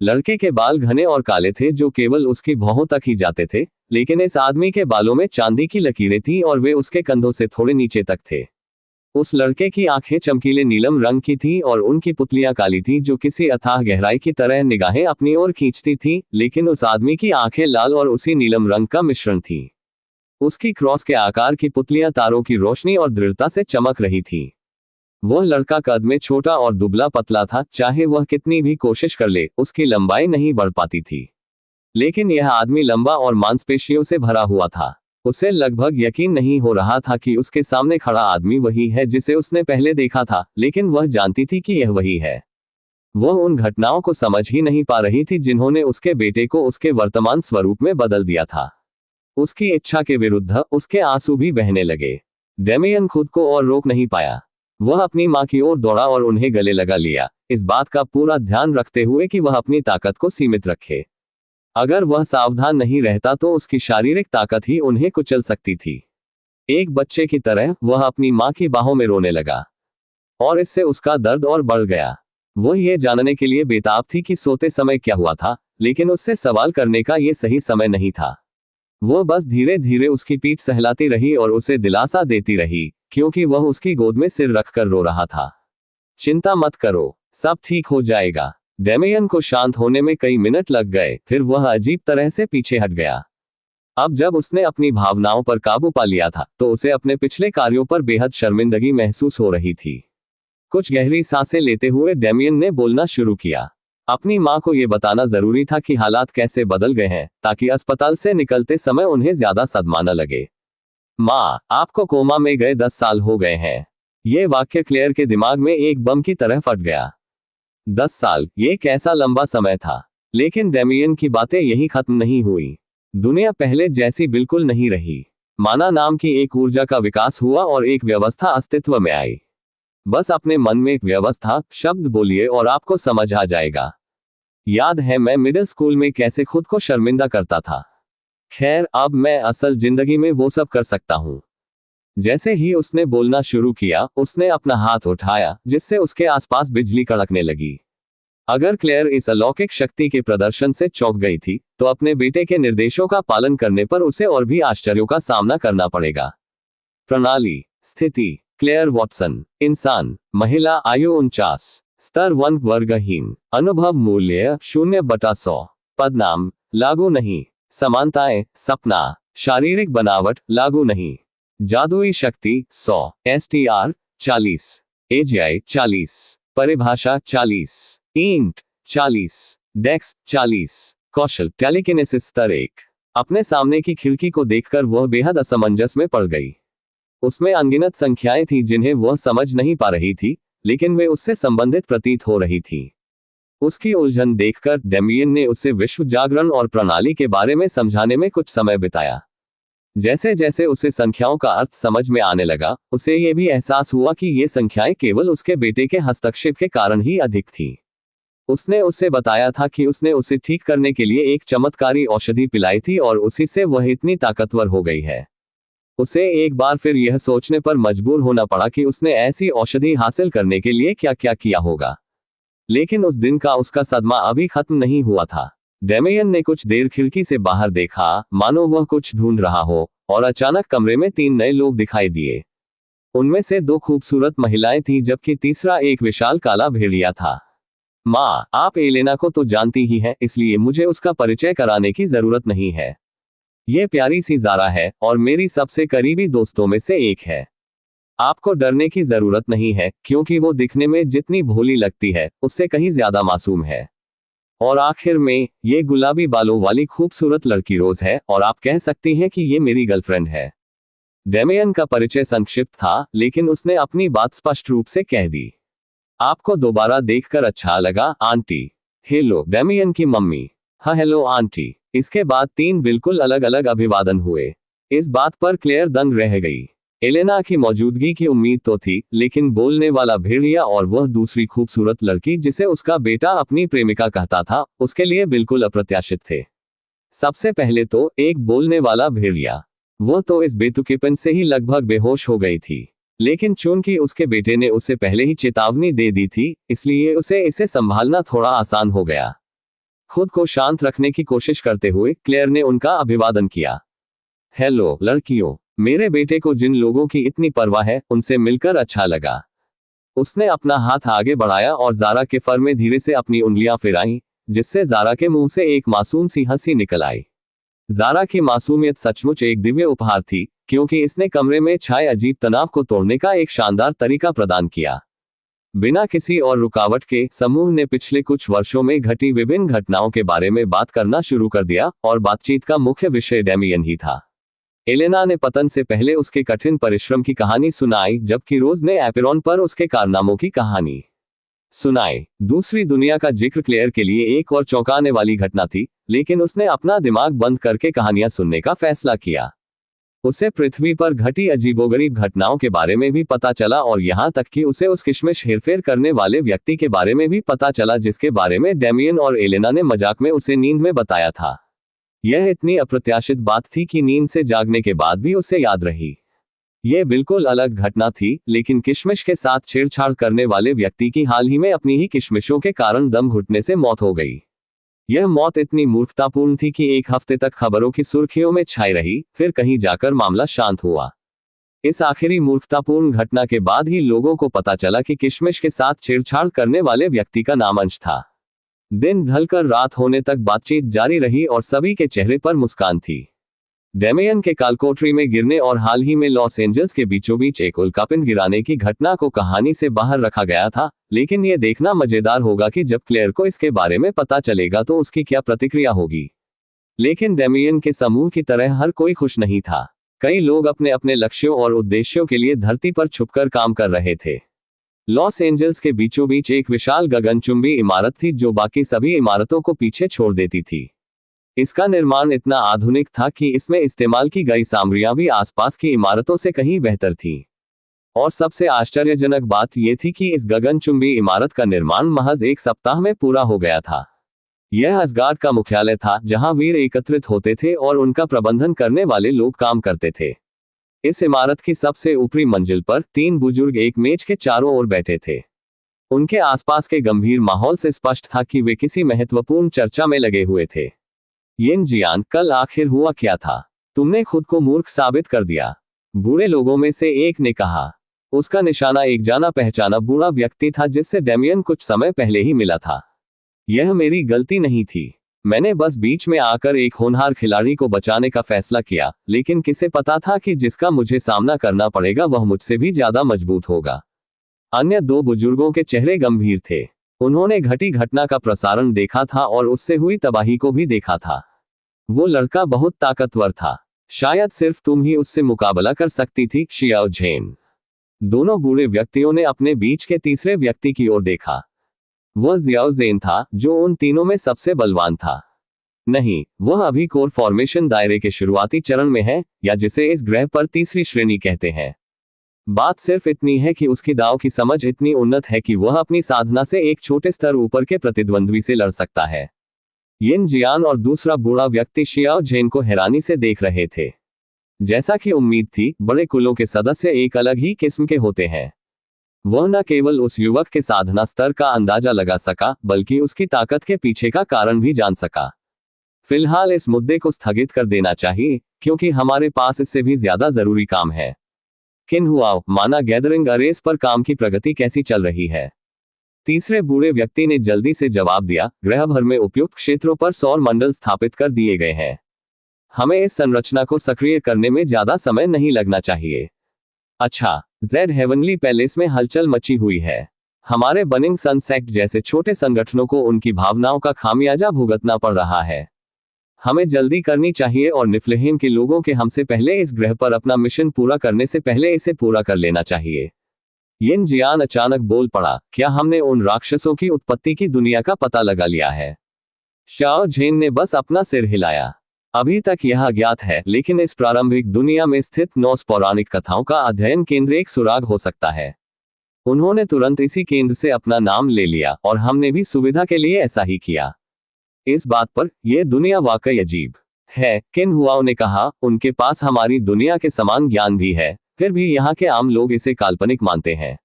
लड़के के बाल घने और काले थे जो केवल उसकी भौहों तक ही जाते थे, लेकिन इस आदमी के बालों में चांदी की लकीरें थीं और वे उसके कंधों से थोड़े नीचे तक थे। उस लड़के की आंखें चमकीले नीलम रंग की थीं और उनकी पुतलियां काली थीं जो किसी अथाह गहराई की तरह निगाहें अपनी ओर खींचती थीं, लेकिन उस आदमी की आंखें लाल और उसी नीलम रंग का मिश्रण थीं। उसकी क्रॉस के आकार की पुतलियां तारों की रोशनी और दृढ़ता से चमक रही थीं। वह लड़का कद में छोटा और दुबला पतला था, चाहे वह कितनी भी कोशिश कर ले, उसकी लंबाई नहीं बढ़ पाती थी। लेकिन यह आदमी लंबा और मांसपेशियों से भरा हुआ था। उसे लगभग यकीन नहीं हो रहा था कि उसके सामने खड़ा आदमी वही है जिसे उसने पहले देखा था, लेकिन वह जानती थी कि यह वही है। वह उन घटनाओं को समझ ही नहीं पा रही थी जिन्होंने उसके बेटे को उसके वर्तमान स्वरूप में बदल दिया था। उसकी इच्छा के विरुद्ध उसके आंसू भी बहने लगे। डेमियन खुद को और रोक नहीं पाया। वह अपनी मां की ओर दौड़ा और उन्हें गले लगा लिया, इस बात का पूरा ध्यान रखते हुए कि वह अपनी ताकत को सीमित रखे। अगर वह सावधान नहीं रहता तो उसकी शारीरिक ताकत ही उन्हें कुचल सकती थी। एक बच्चे की तरह वह अपनी मां की बाहों में रोने लगा और इससे उसका दर्द और बढ़ गया। वह यह जानने के लिए बेताब थी कि सोते समय क्या हुआ था, लेकिन उससे सवाल करने का यह सही समय नहीं था। वह बस धीरे धीरे उसकी पीठ सहलाती रही और उसे दिलासा देती रही, क्योंकि वह उसकी गोद में सिर रखकर रो रहा था। चिंता मत करो, सब ठीक हो जाएगा। डेमियन को शांत होने में कई मिनट लग गए, फिर वह अजीब तरह से पीछे हट गया। अब जब उसने अपनी भावनाओं पर काबू पा लिया था, तो उसे अपने पिछले कार्यों पर बेहद शर्मिंदगी महसूस हो रही थी। कुछ गहरी सांसें लेते हुए डेमियन ने बोलना शुरू किया। अपनी मां को यह बताना जरूरी था कि हालात कैसे बदल गए हैं, ताकि अस्पताल से निकलते समय उन्हें ज्यादा सदमा न लगे। मां, आपको कोमा में गए 10 साल हो गए हैं। यह वाक्य क्लेयर के दिमाग में एक बम की तरह फट गया। 10 साल, ये कैसा लंबा समय था। लेकिन डेमियन की बातें यहीं खत्म नहीं हुई। दुनिया पहले जैसी बिल्कुल नहीं रही। माना नाम की एक ऊर्जा का विकास हुआ और एक व्यवस्था अस्तित्व में आई। बस अपने मन में एक व्यवस्था शब्द बोलिए और आपको समझ आ जाएगा। याद है मैं मिडिल स्कूल में कैसे खुद को शर्मिंदा करता था। खैर, अब मैं असल जिंदगी में वो सब कर सकता हूं। जैसे ही उसने बोलना शुरू किया, उसने अपना हाथ उठाया, जिससे उसके आसपास बिजली कड़कने लगी। अगर क्लेयर इस अलौकिक शक्ति के प्रदर्शन से चौंक गई थी, तो अपने बेटे के निर्देशों का पालन करने पर उसे और भी आश्चर्यों का सामना करना पड़ेगा। प्रणाली, स्थिति, क्लेयर वॉटसन, इंसान, महिला, आयु 49, स्तर 1 वर्गहीन, अनुभव मूल्य 0/100, पदनाम लागू नहीं, समानताएं सपना, शारीरिक बनावट लागू नहीं, जादुई शक्ति 100, STR 40, AGI 40, परिभाषा 40, इंट 40, डेक्स 40, कौशल टेलीकिनेसिस स्तर 1। अपने सामने की खिड़की को देखकर वह बेहद असमंजस में पड़ गई। उसमें अनगिनत संख्याएं थीं जिन्हें वह समझ नहीं पा रही थी, लेकिन वे उससे संबंधित प्रतीत हो रही थीं। उसकी उलझन देखकर डेमियन ने उसे विश्व जागरण और प्रणाली के बारे में समझाने में कुछ समय बिताया। जैसे जैसे उसे संख्याओं का अर्थ समझ में आने लगा, उसे यह भी एहसास हुआ कि ये संख्याएं केवल उसके बेटे के हस्तक्षेप के कारण ही अधिक थीं। उसने उसे बताया था कि उसने उसे ठीक करने के लिए एक चमत्कारी औषधि पिलाई थी और उसी से वह इतनी ताकतवर हो गई है। उसे एक बार फिर यह सोचने पर मजबूर होना पड़ा कि उसने ऐसी औषधि हासिल करने के लिए क्या क्या किया होगा। लेकिन उस दिन का उसका सदमा अभी खत्म नहीं हुआ था। डेमियन ने कुछ देर खिड़की से बाहर देखा, मानो वह कुछ ढूंढ रहा हो, और अचानक कमरे में 3 नए लोग दिखाई दिए। उनमें से 2 खूबसूरत महिलाएं थीं, जबकि तीसरा एक विशाल काला भेड़िया था। माँ, आप एलेना को तो जानती ही हैं, इसलिए मुझे उसका परिचय कराने की जरूरत नहीं है। ये प्यारी सी ज़ारा है और मेरी सबसे करीबी दोस्तों में से एक है। आपको डरने की जरूरत नहीं है, क्योंकि वो दिखने में जितनी भोली लगती है, उससे कहीं ज्यादा मासूम है। और आखिर में, ये गुलाबी बालों वाली खूबसूरत लड़की रोज है, और आप कह सकती हैं कि ये मेरी गर्लफ्रेंड है। डेमियन का परिचय संक्षिप्त था, लेकिन उसने अपनी बात स्पष्ट रूप से कह दी। आपको दोबारा देखकर अच्छा लगा, आंटी। हेलो, डेमियन की मम्मी। हाँ, हेलो आंटी। इसके बाद 3 बिल्कुल अलग अलग अभिवादन हुए। इस बात पर क्लेयर दंग रह गई। एलेना की मौजूदगी की उम्मीद तो थी, लेकिन बोलने वाला भेड़िया और वह दूसरी खूबसूरत लड़की जिसे उसका बेटा अपनी प्रेमिका कहता था, उसके लिए बिल्कुल अप्रत्याशित थे। सबसे पहले तो एक बोलने वाला भेड़िया। वह तो इस बेतुकेपन से ही लगभग बेहोश हो गई थी, लेकिन चूंकि उसके बेटे ने उसे पहले ही चेतावनी दे दी थी, इसलिए उसे इसे संभालना थोड़ा आसान हो गया। खुद को शांत रखने की कोशिश करते हुए क्लेयर ने उनका अभिवादन किया। हेलो लड़कियों, मेरे बेटे को जिन लोगों की इतनी परवाह है, उनसे मिलकर अच्छा लगा। उसने अपना हाथ आगे बढ़ाया और ज़ारा के फर में धीरे से अपनी उंगलियां फिराईं, जिससे ज़ारा के मुंह से एक मासूम सी हंसी निकल आई। ज़ारा की मासूमियत सचमुच एक दिव्य उपहार थी, क्योंकि इसने कमरे में छाए अजीब तनाव को तोड़ने का एक शानदार तरीका प्रदान किया। बिना किसी और रुकावट के, समूह ने पिछले कुछ वर्षों में घटी विभिन्न घटनाओं के बारे में बात करना शुरू कर दिया, और बातचीत का मुख्य विषय डेमियन ही था। एलेना ने पतन से पहले उसके कठिन परिश्रम की कहानी सुनाई, जबकि रोज ने एपेरॉन पर उसके कारनामों की कहानी सुनाई। दूसरी दुनिया का जिक्र क्लेयर के लिए एक और चौंकाने वाली घटना थी, लेकिन उसने अपना दिमाग बंद करके कहानियां सुनने का फैसला किया। उसे पृथ्वी पर घटी अजीबोगरीब घटनाओं के बारे में भी पता चला और यहाँ तक कि उसे उस किशमिश हेरफेर करने वाले व्यक्ति के बारे में भी पता चला जिसके बारे में डेमियन और एलेना ने मजाक में उसे नींद में बताया था। यह इतनी अप्रत्याशित बात थी कि नींद से जागने के बाद भी उसे याद रही। यह बिल्कुल अलग घटना थी, लेकिन किशमिश के साथ छेड़छाड़ करने वाले व्यक्ति की हाल ही में अपनी ही किशमिशों के कारण दम घुटने से मौत हो गई। यह मौत इतनी मूर्खतापूर्ण थी कि एक हफ्ते तक खबरों की सुर्खियों में छाई रही, फिर कहीं जाकर मामला शांत हुआ। इस आखिरी मूर्खतापूर्ण घटना के बाद ही लोगों को पता चला कि किशमिश के साथ छेड़छाड़ करने वाले व्यक्ति का नाम अंश था। दिन ढलकर रात होने तक बातचीत जारी रही और सभी के चेहरे पर मुस्कान थी। डेमियन के कालकोठरी में गिरने और हाल ही में लॉस एंजल्स के बीचों बीच एक उल्कापिंड गिराने की घटना को कहानी से बाहर रखा गया था, लेकिन यह देखना मजेदार होगा कि जब क्लेयर को इसके बारे में पता चलेगा तो उसकी क्या प्रतिक्रिया होगी। लेकिन डेमियन के समूह की तरह हर कोई खुश नहीं था। कई लोग अपने अपने लक्ष्यों और उद्देश्यों के लिए धरती पर छुपकर काम कर रहे थे। लॉस एंजल्स के बीचों बीच एक विशाल गगनचुंबी इमारत थी जो बाकी सभी इमारतों को पीछे छोड़ देती थी। इसका निर्माण इतना आधुनिक था कि इसमें इस्तेमाल की गई सामग्रियां भी आसपास की इमारतों से कहीं बेहतर थीं। और सबसे आश्चर्यजनक बात यह थी कि इस गगनचुंबी इमारत का निर्माण महज एक सप्ताह में पूरा हो गया था। यह असगार्ड का मुख्यालय था जहां वीर एकत्रित होते थे और उनका प्रबंधन करने वाले लोग काम करते थे। इस इमारत की सबसे ऊपरी मंजिल पर 3 बुजुर्ग एक मेज के चारों ओर बैठे थे। उनके आसपास के गंभीर माहौल से स्पष्ट था कि वे किसी महत्वपूर्ण चर्चा में लगे हुए थे। यिन जियान, कल आखिर हुआ क्या था? तुमने खुद को मूर्ख साबित कर दिया, बूढ़े लोगों में से एक ने कहा। उसका निशाना एक जाना पहचाना बूढ़ा व्यक्ति था जिससे डेमियन कुछ समय पहले ही मिला था। यह मेरी गलती नहीं थी, मैंने बस बीच में आकर एक होनहार खिलाड़ी को बचाने का फैसला किया, लेकिन किसे पता था कि जिसका मुझे सामना करना पड़ेगा वह मुझसे भी ज्यादा मजबूत होगा। अन्य 2 बुजुर्गों के चेहरे गंभीर थे। उन्होंने घटी घटना का प्रसारण देखा था और उससे हुई तबाही को भी देखा था। वो लड़का बहुत ताकतवर था, शायद सिर्फ तुम ही उससे मुकाबला कर सकती थी, शियाओ झेन। दोनों बूढ़े व्यक्तियों ने अपने बीच के तीसरे व्यक्ति की ओर देखा। वह जियाओ ज़ेन था, जो उन तीनों में सबसे बलवान था। नहीं, वह अभी कोर फॉर्मेशन दायरे के शुरुआती चरण में है, या जिसे इस ग्रह पर तीसरी श्रेणी कहते हैं। बात सिर्फ इतनी है कि उसकी दांव की समझ इतनी उन्नत है कि वह अपनी साधना से एक छोटे स्तर ऊपर के प्रतिद्वंद्वी से लड़ सकता है। यिन जियान और दूसरा बूढ़ा व्यक्ति शियाओ झेन को हैरानी से देख रहे थे। जैसा कि उम्मीद थी, बड़े कुलों के सदस्य एक अलग ही किस्म के होते हैं। वह न केवल उस युवक के साधना स्तर का अंदाजा लगा सका, बल्कि उसकी ताकत के पीछे का कारण भी जान सका। फिलहाल इस मुद्दे को स्थगित कर देना चाहिए, क्योंकि हमारे पास इससे भी ज्यादा जरूरी काम है। किन हुआओ, माना गैदरिंग अरेस पर काम की प्रगति कैसी चल रही है? तीसरे बूढ़े व्यक्ति ने जल्दी से जवाब दिया, ग्रह भर में उपयुक्त क्षेत्रों पर सौर मंडल स्थापित कर दिए गए हैं। हमें इस संरचना को सक्रिय करने में ज्यादा समय नहीं लगना चाहिए। अच्छा, जेड हेवनली पैलेस में हलचल मची हुई है। हमारे बनिंग सन सेक्ट जैसे छोटे संगठनों को उनकी भावनाओं का खामियाजा भुगतना पड़ रहा है। हमें जल्दी करनी चाहिए और निफ्लहेम के लोगों के हमसे पहले इस ग्रह पर अपना मिशन पूरा करने से पहले इसे पूरा कर लेना चाहिए। यिन जियान अचानक बोल पड़ा, क्या हमने उन राक्षसों की उत्पत्ति की दुनिया का पता लगा लिया है? शियाओ झेन ने बस अपना सिर हिलाया। अभी तक यह अज्ञात है, लेकिन इस प्रारंभिक दुनिया में स्थित 9 पौराणिक कथाओं का अध्ययन केंद्र एक सुराग हो सकता है। उन्होंने तुरंत इसी केंद्र से अपना नाम ले लिया और हमने भी सुविधा के लिए ऐसा ही किया। इस बात पर यह दुनिया वाकई अजीब है, किन हुआओ ने कहा। उनके पास हमारी दुनिया के समान ज्ञान भी है, फिर भी यहाँ के आम लोग इसे काल्पनिक मानते हैं।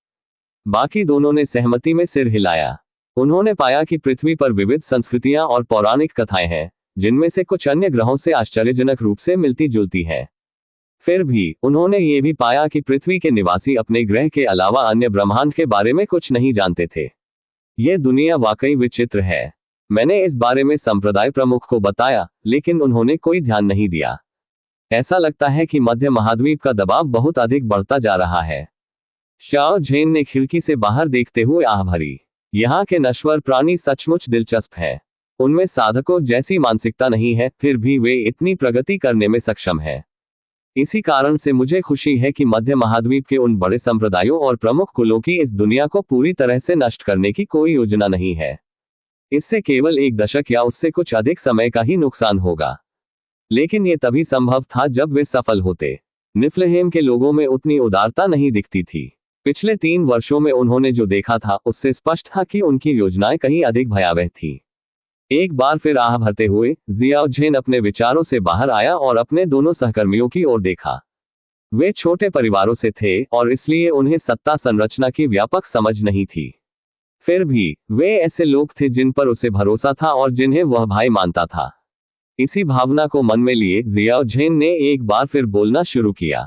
बाकी दोनों ने सहमति में सिर हिलाया। उन्होंने पाया कि पृथ्वी पर विविध संस्कृतियां और पौराणिक कथाएं हैं, जिनमें से कुछ अन्य ग्रहों से आश्चर्यजनक रूप से मिलती जुलती हैं। फिर भी उन्होंने ये भी पाया कि पृथ्वी के निवासी अपने ग्रह के अलावा अन्य ब्रह्मांड के बारे में कुछ नहीं जानते थे। यह दुनिया वाकई विचित्र है। मैंने इस बारे में संप्रदाय प्रमुख को बताया, लेकिन उन्होंने कोई ध्यान नहीं दिया। ऐसा लगता है कि मध्य महाद्वीप का दबाव बहुत अधिक बढ़ता जा रहा है। शियाओ झेन ने खिड़की से बाहर देखते हुए आह भरी। यहाँ के नश्वर प्राणी सचमुच दिलचस्प हैं। उनमें साधकों जैसी मानसिकता नहीं है, फिर भी वे इतनी प्रगति करने में सक्षम हैं। इसी कारण से मुझे खुशी है कि मध्य महाद्वीप के उन बड़े संप्रदायों और प्रमुख कुलों की इस दुनिया को पूरी तरह से नष्ट करने की कोई योजना नहीं है। इससे केवल 1 दशक या उससे कुछ अधिक समय का ही नुकसान होगा, लेकिन ये तभी संभव था जब वे सफल होते। निफ्लहेम के लोगों में उतनी उदारता नहीं दिखती थी। पिछले 3 वर्षों में उन्होंने जो देखा था उससे स्पष्ट था कि उनकी योजनाएं कहीं अधिक भयावह थी। एक बार फिर आह भरते हुए जियाओ झेन अपने विचारों से बाहर आया और अपने दोनों सहकर्मियों की ओर देखा। वे छोटे परिवारों से थे और इसलिए उन्हें सत्ता संरचना की व्यापक समझ नहीं थी। फिर भी वे ऐसे लोग थे जिन पर उसे भरोसा था और जिन्हें वह भाई मानता था। इसी भावना को मन में लिए जियाओ झेन ने एक बार फिर बोलना शुरू किया।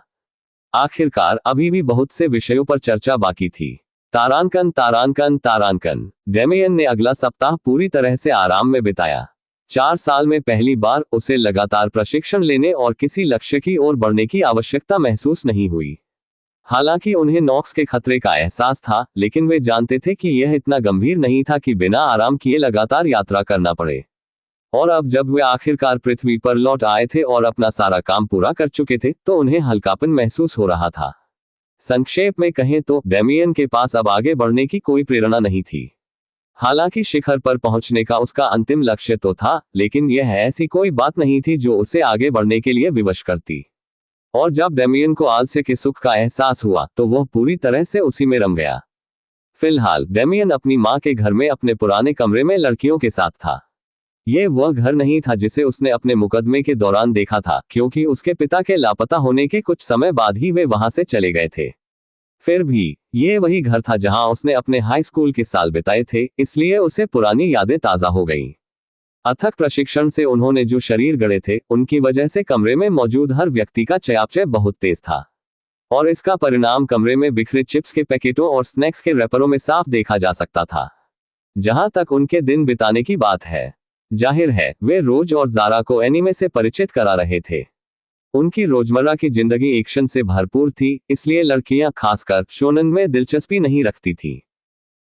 आखिरकार अभी भी बहुत से विषयों पर चर्चा बाकी थी। तारांकन तारांकन तारांकन। डेमियन ने अगला सप्ताह पूरी तरह से आराम में बिताया। 4 साल में पहली बार उसे लगातार प्रशिक्षण लेने और किसी लक्ष्य की ओर बढ़ने की आवश्यकता महसूस नहीं हुई। हालांकि उन्हें नॉक्स के खतरे का एहसास था, लेकिन वे जानते थे कि यह इतना गंभीर नहीं था कि बिना आराम किए लगातार यात्रा करना पड़े। और अब जब वे आखिरकार पृथ्वी पर लौट आए थे और अपना सारा काम पूरा कर चुके थे, तो उन्हें हल्कापन महसूस हो रहा था। संक्षेप में कहें तो डेमियन के पास अब आगे बढ़ने की कोई प्रेरणा नहीं थी। हालांकि शिखर पर पहुंचने का उसका अंतिम लक्ष्य तो था, लेकिन यह ऐसी कोई बात नहीं थी जो उसे आगे बढ़ने के लिए विवश करती। और जब डेमियन को आलस्य के सुख का एहसास हुआ तो वह पूरी तरह से उसी में रम गया। फिलहाल डेमियन अपनी मां के घर में अपने पुराने कमरे में लड़कियों के साथ था। यह वह घर नहीं था जिसे उसने अपने मुकदमे के दौरान देखा था, क्योंकि उसके पिता के लापता होने के कुछ समय बाद ही वे वहां से चले गए थे। फिर भी यह वही घर था जहां उसने अपने हाई स्कूल के साल बिताए थे, इसलिए उसे पुरानी यादें ताजा हो गईं। अथक प्रशिक्षण से उन्होंने जो शरीर गढ़े थे, उनकी वजह से कमरे में मौजूद हर व्यक्ति का चयापचय बहुत तेज था। और इसका परिणाम कमरे में बिखरे चिप्स के पैकेटों और स्नैक्स के रैपरों में साफ देखा जा सकता था। जहां तक उनके दिन बिताने की बात है, जाहिर है वे रोज और जारा को एनीमे से परिचित करा रहे थे। उनकी रोजमर्रा की जिंदगी एक्शन से भरपूर थी, इसलिए लड़कियां खासकर शोनन में दिलचस्पी नहीं रखती थी।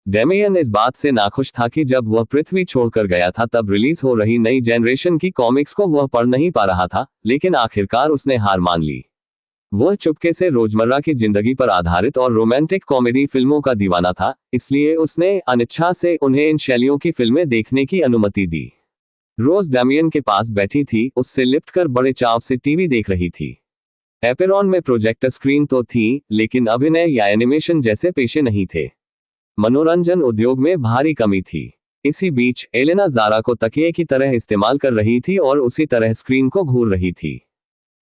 डेमियन इस बात से नाखुश था कि जब वह पृथ्वी छोड़कर गया था तब रिलीज हो रही नई जनरेशन की कॉमिक्स को वह पढ़ नहीं पा रहा था, लेकिन आखिरकार उसने हार मान ली। वह चुपके से रोजमर्रा की जिंदगी पर आधारित और रोमांटिक कॉमेडी फिल्मों का दीवाना था, इसलिए उसने अनिच्छा से उन्हें इन शैलियों की फिल्में देखने की अनुमति दी। रोज डेमियन के पास बैठी थी, उससे लिपटकर बड़े चाव से टीवी देख रही थी। एपेरॉन में प्रोजेक्टर स्क्रीन तो थी, लेकिन अभिनय या एनिमेशन जैसे पेशे नहीं थे। मनोरंजन उद्योग में भारी कमी थी। इसी बीच एलेना जारा को तकिए की तरह इस्तेमाल कर रही थी और उसी तरह स्क्रीन को घूर रही थी।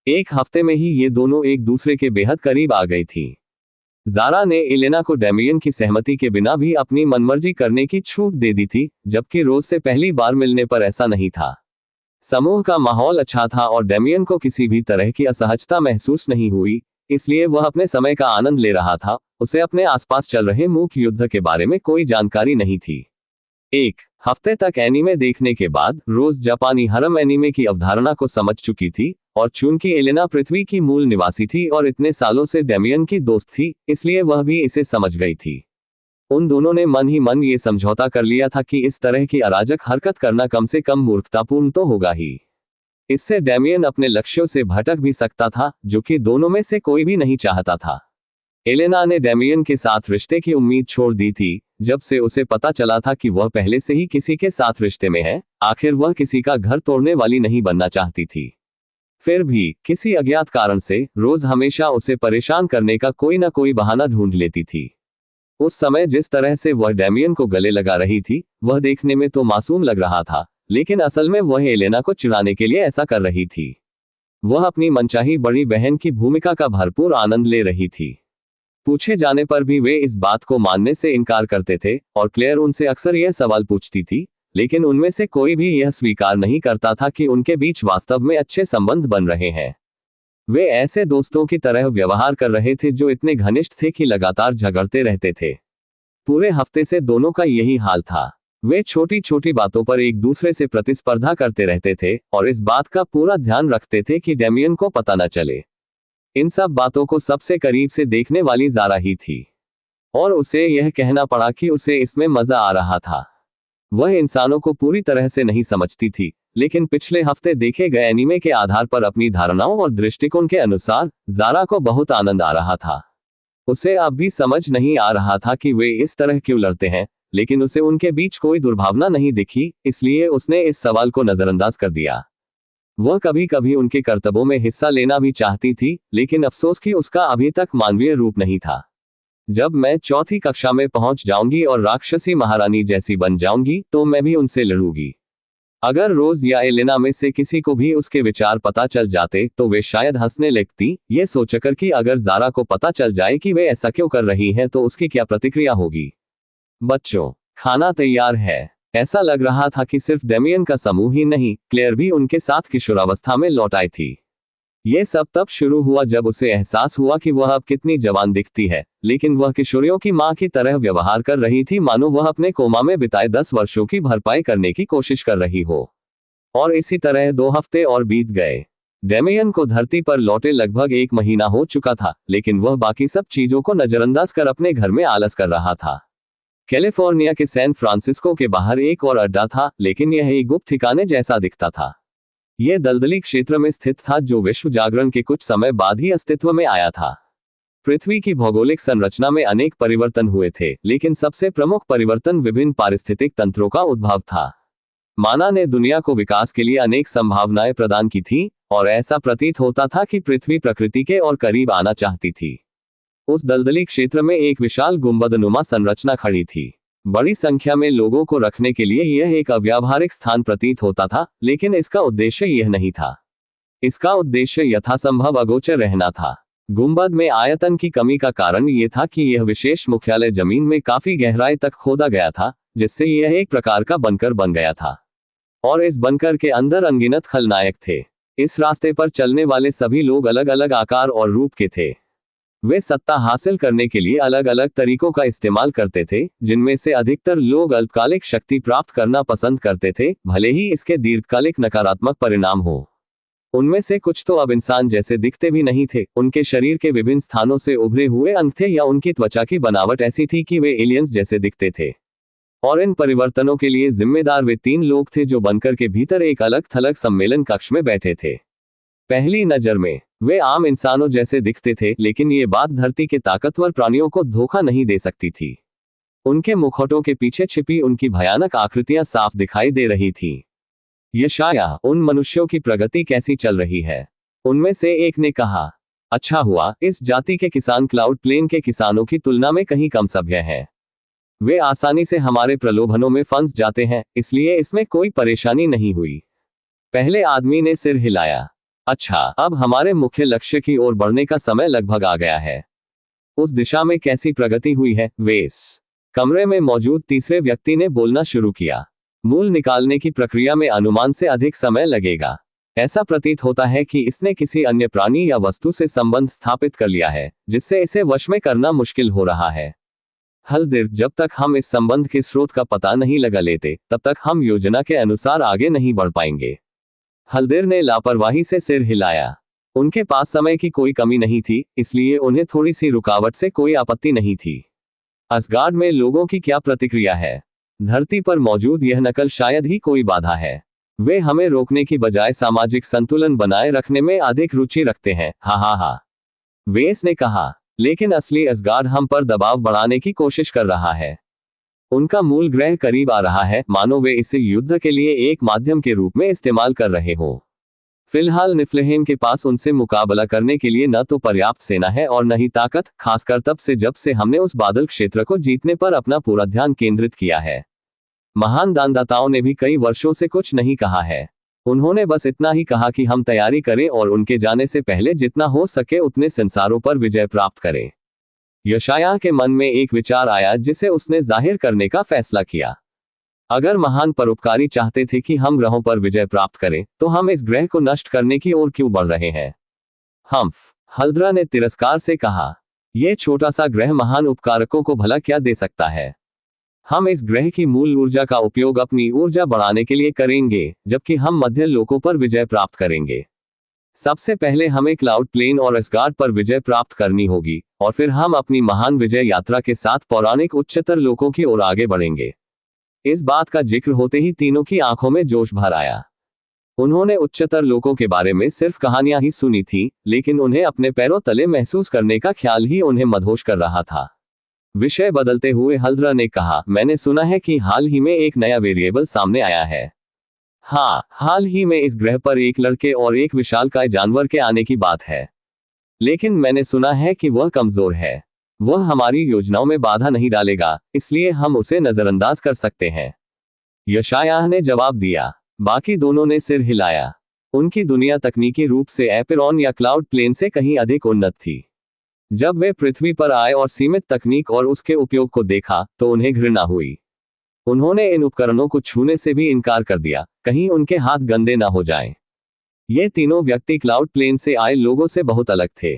एक हफ्ते में ही ये दोनों एक दूसरे के बेहद करीब आ गई थी। जारा ने एलेना को डेमियन की सहमति के बिना भी अपनी मनमर्जी करने की छूट दे दी थी, जबकि रोज से पहली बार मिलने पर ऐसा नहीं था। समूह का माहौल अच्छा था और डेमियन को किसी भी तरह की असहजता महसूस नहीं हुई, इसलिए वह अपने समय का आनंद ले रहा था। उसे अपने आसपास चल रहे मूक युद्ध के बारे में कोई जानकारी नहीं थी। एक हफ्ते तक एनीमे देखने के बाद रोज जापानी हरम एनीमे की अवधारणा को समझ चुकी थी, और चूंकि एलेना पृथ्वी की मूल निवासी थी और इतने सालों से डेमियन की दोस्त थी, इसलिए वह भी इसे समझ गई थी। उन दोनों ने मन ही मन ये समझौता कर लिया था कि इस तरह की अराजक हरकत करना कम से कम मूर्खतापूर्ण तो होगा ही। इससे डेमियन अपने लक्ष्यों से भटक भी सकता था, जो कि दोनों में से कोई भी नहीं चाहता था। एलेना ने डेमियन के साथ रिश्ते की उम्मीद छोड़ दी थी, जब से उसे पता चला था कि वह पहले से ही किसी के साथ रिश्ते में है। आखिर वह किसी का घर तोड़ने वाली नहीं बनना चाहती थी। फिर भी किसी अज्ञात कारण से रोज हमेशा उसे परेशान करने का कोई ना कोई बहाना ढूंढ लेती थी। उस समय जिस तरह से वह डेमियन को गले लगा रही थी, वह देखने में तो मासूम लग रहा था, लेकिन असल में वह एलेना को चिढ़ाने के लिए ऐसा कर रही थी। वह अपनी मनचाही बड़ी बहन की भूमिका का भरपूर आनंद ले रही थी। पूछे जाने पर भी वे इस बात को मानने से इनकार करते थे, और क्लेयर उनसे अक्सर यह सवाल पूछती थी, लेकिन उनमें से कोई भी यह स्वीकार नहीं करता था कि उनके बीच वास्तव में अच्छे संबंध बन रहे हैं। वे ऐसे दोस्तों की तरह व्यवहार कर रहे थे जो इतने घनिष्ठ थे कि लगातार झगड़ते रहते थे। पूरे हफ्ते से दोनों का यही हाल था। वे छोटी छोटी बातों पर एक दूसरे से प्रतिस्पर्धा करते रहते थे और इस बात का पूरा ध्यान रखते थे कि डेमियन को पता न चले। इन सब बातों को सबसे करीब से देखने वाली जारा ही थी, और उसे यह कहना पड़ा कि उसे इसमें मजा आ रहा था। वह इंसानों को पूरी तरह से नहीं समझती थी, लेकिन पिछले हफ्ते देखे गए एनीमे के आधार पर अपनी धारणाओं और दृष्टिकोण के अनुसार जारा को बहुत आनंद आ रहा था। उसे अब भी समझ नहीं आ रहा था कि वे इस तरह क्यों लड़ते हैं, लेकिन उसे उनके बीच कोई दुर्भावना नहीं दिखी, इसलिए उसने इस सवाल को नजरअंदाज कर दिया। वह कभी कभी उनके कर्तव्यों में हिस्सा लेना भी चाहती थी, लेकिन अफसोस कि उसका अभी तक मानवीय रूप नहीं था। जब मैं चौथी कक्षा में पहुंच जाऊंगी और राक्षसी महारानी जैसी बन जाऊंगी तो मैं भी उनसे लड़ूंगी। अगर रोज या एलेना में से किसी को भी उसके विचार पता चल जाते तो वे शायद हंसने लगती, ये सोचकर कि अगर ज़ारा को पता चल जाए कि वे ऐसा क्यों कर रही हैं तो उसकी क्या प्रतिक्रिया होगी। बच्चों, खाना तैयार है। ऐसा लग रहा था कि सिर्फ डेमियन का समूह ही नहीं, क्लेयर भी उनके साथ किशोरावस्था में लौट आई थी। ये सब तब शुरू हुआ जब उसे एहसास हुआ कि वह अब कितनी जवान दिखती है, लेकिन वह किशोरियों की मां की तरह व्यवहार कर रही थी, मानो वह अपने कोमा में बिताए 10 वर्षों की भरपाई करने की कोशिश कर रही हो। और इसी तरह 2 हफ्ते और बीत गए। डेमियन को धरती पर लौटे लगभग 1 महीना हो चुका था, लेकिन वह बाकी सब चीजों को नजरअंदाज कर अपने घर में आलस कर रहा था। कैलिफोर्निया के सैन फ्रांसिस्को के बाहर एक और अड्डा था, लेकिन यह एक गुप्त ठिकाने जैसा दिखता था। यह दलदली क्षेत्र में स्थित था जो विश्व जागरण के कुछ समय बाद ही अस्तित्व में आया था। पृथ्वी की भौगोलिक संरचना में अनेक परिवर्तन हुए थे, लेकिन सबसे प्रमुख परिवर्तन विभिन्न पारिस्थितिक तंत्रों का उद्भव था। मानव ने दुनिया को विकास के लिए अनेक संभावनाएं प्रदान की थी, और ऐसा प्रतीत होता था कि पृथ्वी प्रकृति के और करीब आना चाहती थी। उस दलदली क्षेत्र में एक विशाल गुंबदनुमा संरचना खड़ी थी। बड़ी संख्या में लोगों को रखने के लिए यह एक अव्यावहारिक स्थान प्रतीत होता था, लेकिन इसका उद्देश्य यह नहीं था। इसका उद्देश्य यथासंभव अगोचर रहना था। गुंबद में आयतन की कमी का कारण यह था कि यह विशेष मुख्यालय जमीन में काफी गहराई तक खोदा गया था, जिससे यह एक प्रकार का बंकर बन गया था। और इस बंकर के अंदर अनगिनत खलनायक थे। इस रास्ते पर चलने वाले सभी लोग अलग अलग आकार और रूप के थे। वे सत्ता हासिल करने के लिए अलग अलग तरीकों का इस्तेमाल करते थे, जिनमें से अधिकतर लोग अल्पकालिक शक्ति प्राप्त करना पसंद करते थे, भले ही इसके दीर्घकालिक नकारात्मक परिणाम हो। उनमें से कुछ तो अब इंसान जैसे दिखते भी नहीं थे, उनके शरीर के विभिन्न स्थानों से उभरे हुए अंग थे या उनकी त्वचा की बनावट ऐसी थी कि वे एलियंस जैसे दिखते थे। और इन परिवर्तनों के लिए जिम्मेदार वे 3 लोग थे जो बंकर के भीतर एक अलग थलग सम्मेलन कक्ष में बैठे थे। पहली नजर में वे आम इंसानों जैसे दिखते थे, लेकिन ये बात धरती के ताकतवर प्राणियों को धोखा नहीं दे सकती थी। उनके मुखौटों के पीछे छिपी उनकी भयानक आकृतियां साफ दिखाई दे रही थीं। यशाया, उन मनुष्यों की प्रगति कैसी चल रही है? उनमें से एक ने कहा, अच्छा हुआ, इस जाति के किसान क्लाउड प्लेन के किसानों की तुलना में कहीं कम सभ्य हैं। वे आसानी से हमारे प्रलोभनों में फंस जाते हैं, इसलिए इसमें कोई परेशानी नहीं हुई। पहले आदमी ने सिर हिलाया। अच्छा, अब हमारे मुख्य लक्ष्य की ओर बढ़ने का समय लगभग आ गया है। उस दिशा में कैसी प्रगति हुई है, वेस? कमरे में मौजूद तीसरे व्यक्ति ने बोलना शुरू किया। मूल निकालने की प्रक्रिया में अनुमान से अधिक समय लगेगा। ऐसा प्रतीत होता है कि इसने किसी अन्य प्राणी या वस्तु से संबंध स्थापित कर लिया है, जिससे इसे वश में करना मुश्किल हो रहा है। हल्दिर, जब तक हम इस संबंध के स्रोत का पता नहीं लगा लेते, तब तक हम योजना के अनुसार आगे नहीं बढ़ पाएंगे। हल्दिर ने लापरवाही से सिर हिलाया। उनके पास समय की कोई कमी नहीं थी, इसलिए उन्हें थोड़ी सी रुकावट से कोई आपत्ति नहीं थी। असगार्ड में लोगों की क्या प्रतिक्रिया है? धरती पर मौजूद यह नकल शायद ही कोई बाधा है। वे हमें रोकने की बजाय सामाजिक संतुलन बनाए रखने में अधिक रुचि रखते हैं। हा हा हा, वेस ने कहा। लेकिन असली असगार्ड हम पर दबाव बढ़ाने की कोशिश कर रहा है। उनका मूल ग्रह करीब आ रहा है, मानो वे इसे युद्ध के लिए एक माध्यम के रूप में इस्तेमाल कर रहे हो। फिलहाल निफ्लहेम के पास उनसे मुकाबला करने के लिए न तो पर्याप्त सेना है और न ही ताकत, खासकर तब से जब से हमने उस बादल क्षेत्र को जीतने पर अपना पूरा ध्यान केंद्रित किया है। महान दानदाताओं ने भी कई वर्षों से कुछ नहीं कहा है। उन्होंने बस इतना ही कहा कि हम तैयारी करें और उनके जाने से पहले जितना हो सके उतने संसारों पर विजय प्राप्त करें। यशायाह के मन में एक विचार आया जिसे उसने जाहिर करने का फैसला किया। अगर महान परोपकारी चाहते थे कि हम ग्रहों पर विजय प्राप्त करें, तो हम इस ग्रह को नष्ट करने की ओर क्यों बढ़ रहे हैं? हम्फ, हल्द्रा ने तिरस्कार से कहा, यह छोटा सा ग्रह महान उपकारकों को भला क्या दे सकता है? हम इस ग्रह की मूल ऊर्जा का उपयोग अपनी ऊर्जा बढ़ाने के लिए करेंगे, जबकि हम मध्य लोकों पर विजय प्राप्त करेंगे। सबसे पहले हमें क्लाउड प्लेन और असगार्ड पर विजय प्राप्त करनी होगी, और फिर हम अपनी महान विजय यात्रा के साथ पौराणिक उच्चतर लोकों की ओर आगे बढ़ेंगे। इस बात का जिक्र होते ही तीनों की आंखों में जोश भर आया। उन्होंने उच्चतर लोकों के बारे में सिर्फ कहानियां ही सुनी थी, लेकिन उन्हें अपने पैरों तले महसूस करने का ख्याल ही उन्हें मदहोश कर रहा था। विषय बदलते हुए हल्द्रा ने कहा, मैंने सुना है कि हाल ही में एक नया वेरिएबल सामने आया है। हाँ, हाल ही में इस ग्रह पर एक लड़के और एक विशालकाय जानवर के आने की बात है। लेकिन मैंने सुना है कि वह कमजोर है। वह हमारी योजनाओं में बाधा नहीं डालेगा, इसलिए हम उसे नजरअंदाज कर सकते हैं। यशायाह ने जवाब दिया। बाकी दोनों ने सिर हिलाया। उनकी दुनिया तकनीकी रूप से एपेरॉन या क्लाउड प्लेन से कहीं अधिक उन्नत थी। जब वे पृथ्वी पर आए और सीमित तकनीक और उसके उपयोग को देखा, तो उन्हें घृणा हुई। उन्होंने इन उपकरणों को छूने से भी इनकार कर दिया, कहीं उनके हाथ गंदे ना हो जाएं। ये तीनों व्यक्ति क्लाउड प्लेन से आए लोगों से बहुत अलग थे।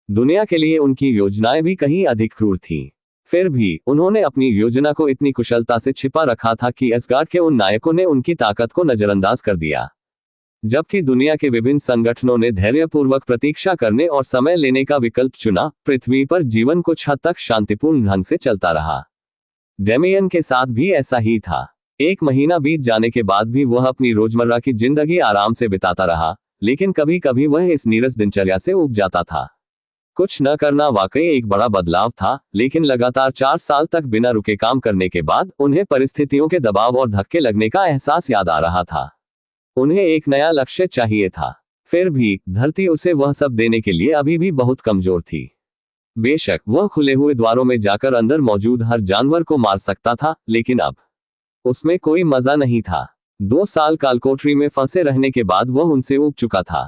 दुनिया के लिए उनकी योजनाएं भी कहीं अधिक क्रूर थीं। फिर भी उन्होंने अपनी योजना को इतनी कुशलता से छिपा रखा था कि एसगार्ड के उन नायकों ने उनकी ताकत को नजरअंदाज कर दिया। जबकि दुनिया के विभिन्न संगठनों ने धैर्यपूर्वक प्रतीक्षा करने और समय लेने का विकल्प चुना, पृथ्वी पर जीवन कुछ हद तक शांतिपूर्ण ढंग से चलता रहा। डेमियन के साथ भी ऐसा ही था। 1 महीना बीत जाने के बाद भी वह अपनी रोजमर्रा की जिंदगी आराम से बिताता रहा, लेकिन कभी कभी वह इस नीरस दिनचर्या से ऊब जाता था। कुछ न करना वाकई एक बड़ा बदलाव था, लेकिन लगातार 4 साल तक बिना रुके काम करने के बाद उन्हें परिस्थितियों के दबाव और धक्के लगने का एहसास याद आ रहा था। उन्हें एक नया लक्ष्य चाहिए था। फिर भी धरती उसे वह सब देने के लिए अभी भी बहुत कमजोर थी। बेशक वह खुले हुए द्वारों में जाकर अंदर मौजूद हर जानवर को मार सकता था, लेकिन अब उसमें कोई मजा नहीं था। 2 साल कालकोठरी में फंसे रहने के बाद वह उनसे ऊब चुका था।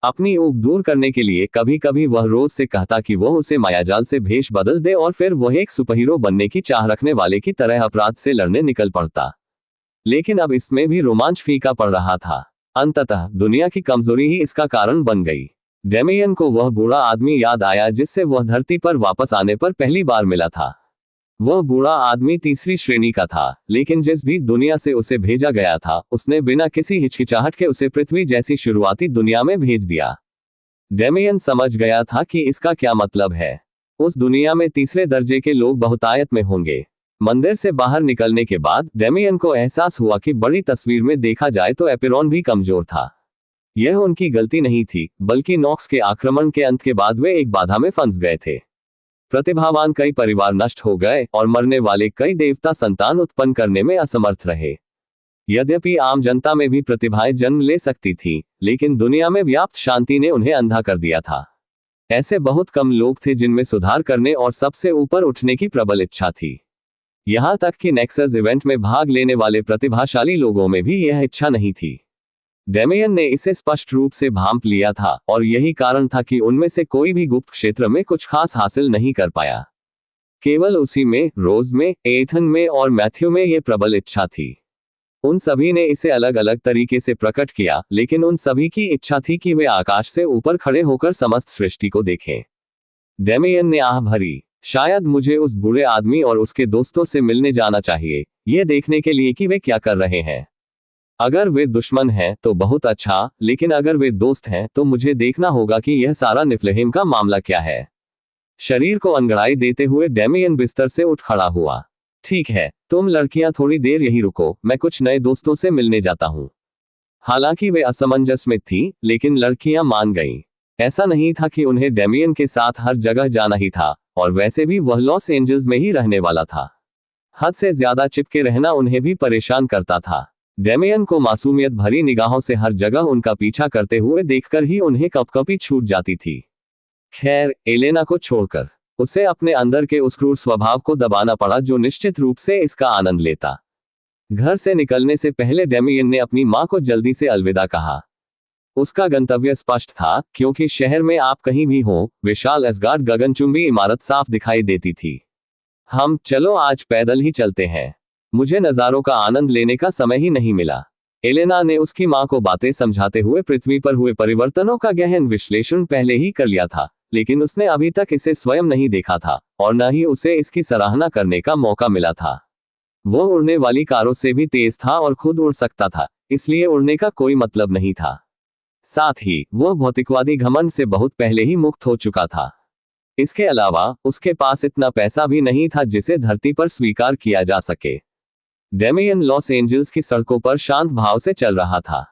अपनी ऊब दूर करने के लिए कभी कभी वह रोज से कहता कि वह उसे मायाजाल से भेष बदल दे और फिर वह एक सुपरहीरो बनने की चाह रखने वाले की तरह अपराध से लड़ने निकल पड़ता। लेकिन अब इसमें भी रोमांच फीका पड़ रहा था। अंततः दुनिया की कमजोरी ही इसका कारण बन गई। डेमियन को वह बूढ़ा आदमी याद आया जिससे वह धरती पर वापस आने पर पहली बार मिला था। वह बूढ़ा आदमी तीसरी श्रेणी का था, लेकिन जिस भी दुनिया से उसे भेजा गया था, उसने बिना किसी हिचकिचाहट के उसे पृथ्वी जैसी शुरुआती दुनिया में भेज दिया। डेमियन समझ गया था कि इसका क्या मतलब है। उस दुनिया में तीसरे दर्जे के लोग बहुतायत में होंगे। मंदिर से बाहर निकलने के बाद डेमियन को एहसास हुआ कि बड़ी तस्वीर में देखा जाए तो एपेरॉन भी कमजोर था। यह उनकी गलती नहीं थी, बल्कि नॉक्स के आक्रमण के अंत के बाद वे एक बाधा में फंस गए थे। प्रतिभावान कई परिवार नष्ट हो गए और मरने वाले कई देवता संतान उत्पन्न करने में असमर्थ रहे। यद्यपि आम जनता में भी प्रतिभाएं जन्म ले सकती थीं, लेकिन दुनिया में व्याप्त शांति ने उन्हें अंधा कर दिया था। ऐसे बहुत कम लोग थे जिनमें सुधार करने और सबसे ऊपर उठने की प्रबल इच्छा थी। यहां तक कि नेक्सस इवेंट में भाग लेने वाले प्रतिभाशाली लोगों में भी यह इच्छा नहीं थी। डेमियन ने इसे स्पष्ट रूप से भांप लिया था, और यही कारण था कि उनमें से कोई भी गुप्त क्षेत्र में कुछ खास हासिल नहीं कर पाया। केवल उसी में, रोज में, एथन में और मैथ्यू में यह प्रबल इच्छा थी। उन सभी ने इसे अलग अलग तरीके से प्रकट किया, लेकिन उन सभी की इच्छा थी कि वे आकाश से ऊपर खड़े होकर समस्त सृष्टि को देखें। डेमियन ने आह भरी, शायद मुझे उस बूढ़े आदमी और उसके दोस्तों से मिलने जाना चाहिए, यह देखने के लिए कि वे क्या कर रहे हैं। अगर वे दुश्मन हैं तो बहुत अच्छा, लेकिन अगर वे दोस्त हैं तो मुझे देखना होगा कि यह सारा निफ्लहेम का मामला क्या है। शरीर को अंगड़ाई देते हुए डेमियन बिस्तर से उठ खड़ा हुआ। ठीक है, तुम लड़कियां थोड़ी देर यहीं रुको, मैं कुछ नए दोस्तों से मिलने जाता हूं। हालांकि वे असमंजस में थी, लेकिन लड़कियां मान गईं। ऐसा नहीं था कि उन्हें डेमियन के साथ हर जगह जाना ही था, और वैसे भी वह लॉस एंजल्स में ही रहने वाला था। हद से ज्यादा चिपके रहना उन्हें भी परेशान करता था। डेमियन को मासूमियत भरी निगाहों से हर जगह उनका पीछा करते हुए देखकर ही उन्हें कपकपी छूट जाती थी। खैर, एलेना को छोड़कर उसे अपने अंदर के उस क्रूर स्वभाव को दबाना पड़ा जो निश्चित रूप से इसका आनंद लेता। घर से निकलने से पहले डेमियन ने अपनी मां को जल्दी से अलविदा कहा। उसका गंतव्य स्पष्ट था, क्योंकि शहर में आप कहीं भी हों, विशाल एसगार्ड गगनचुंबी इमारत साफ दिखाई देती थी। चलो आज पैदल ही चलते हैं। मुझे नज़ारों का आनंद लेने का समय ही नहीं मिला। एलेना ने उसकी मां को बातें समझाते हुए पृथ्वी पर हुए परिवर्तनों का गहन विश्लेषण पहले ही कर लिया था, लेकिन उसने अभी तक इसे स्वयं नहीं देखा था, और न ही उसे इसकी सराहना करने का मौका मिला था। वह उड़ने वाली कारों से भी तेज था और खुद उड़ सकता था, इसलिए उड़ने का कोई मतलब नहीं था। साथ ही वह भौतिकवादी घमंड से बहुत पहले ही मुक्त हो चुका था। इसके अलावा उसके पास इतना पैसा भी नहीं था जिसे धरती पर स्वीकार किया जा सके। डेमियन लॉस एंजल्स की सड़कों पर शांत भाव से चल रहा था।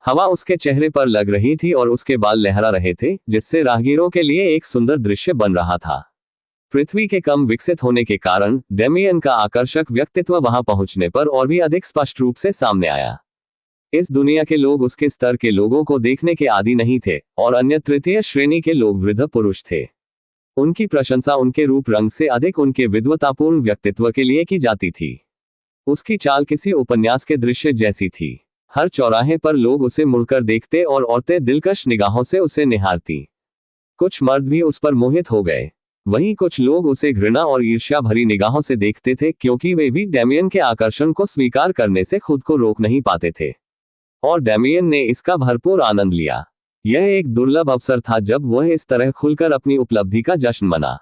हवा उसके चेहरे पर लग रही थी और उसके बाल लहरा रहे थे, जिससे राहगीरों के लिए एक सुंदर दृश्य बन रहा था। पृथ्वी के कम विकसित होने के कारण डेमियन का आकर्षक व्यक्तित्व वहां पहुंचने पर और भी अधिक स्पष्ट रूप से सामने आया। इस दुनिया के लोग उसके स्तर के लोगों को देखने के आदी नहीं थे, और अन्य तृतीय श्रेणी के लोग वृद्ध पुरुष थे। उनकी प्रशंसा उनके रूप रंग से अधिक उनके विद्वतापूर्ण व्यक्तित्व के लिए की जाती थी। उसकी चाल किसी उपन्यास के दृश्य जैसी थी। हर चौराहे पर लोग उसे मुड़कर देखते और औरतें दिलकश निगाहों से उसे निहारती। कुछ मर्द भी उस पर मोहित हो गए। वहीं कुछ लोग उसे घृणा और ईर्ष्या भरी निगाहों से देखते थे, क्योंकि वे भी डेमियन के आकर्षण को स्वीकार करने से खुद को रोक नहीं पाते थे। और डेमियन ने इसका भरपूर आनंद लिया। यह एक दुर्लभ अवसर था जब वह इस तरह खुलकर अपनी उपलब्धि का जश्न मना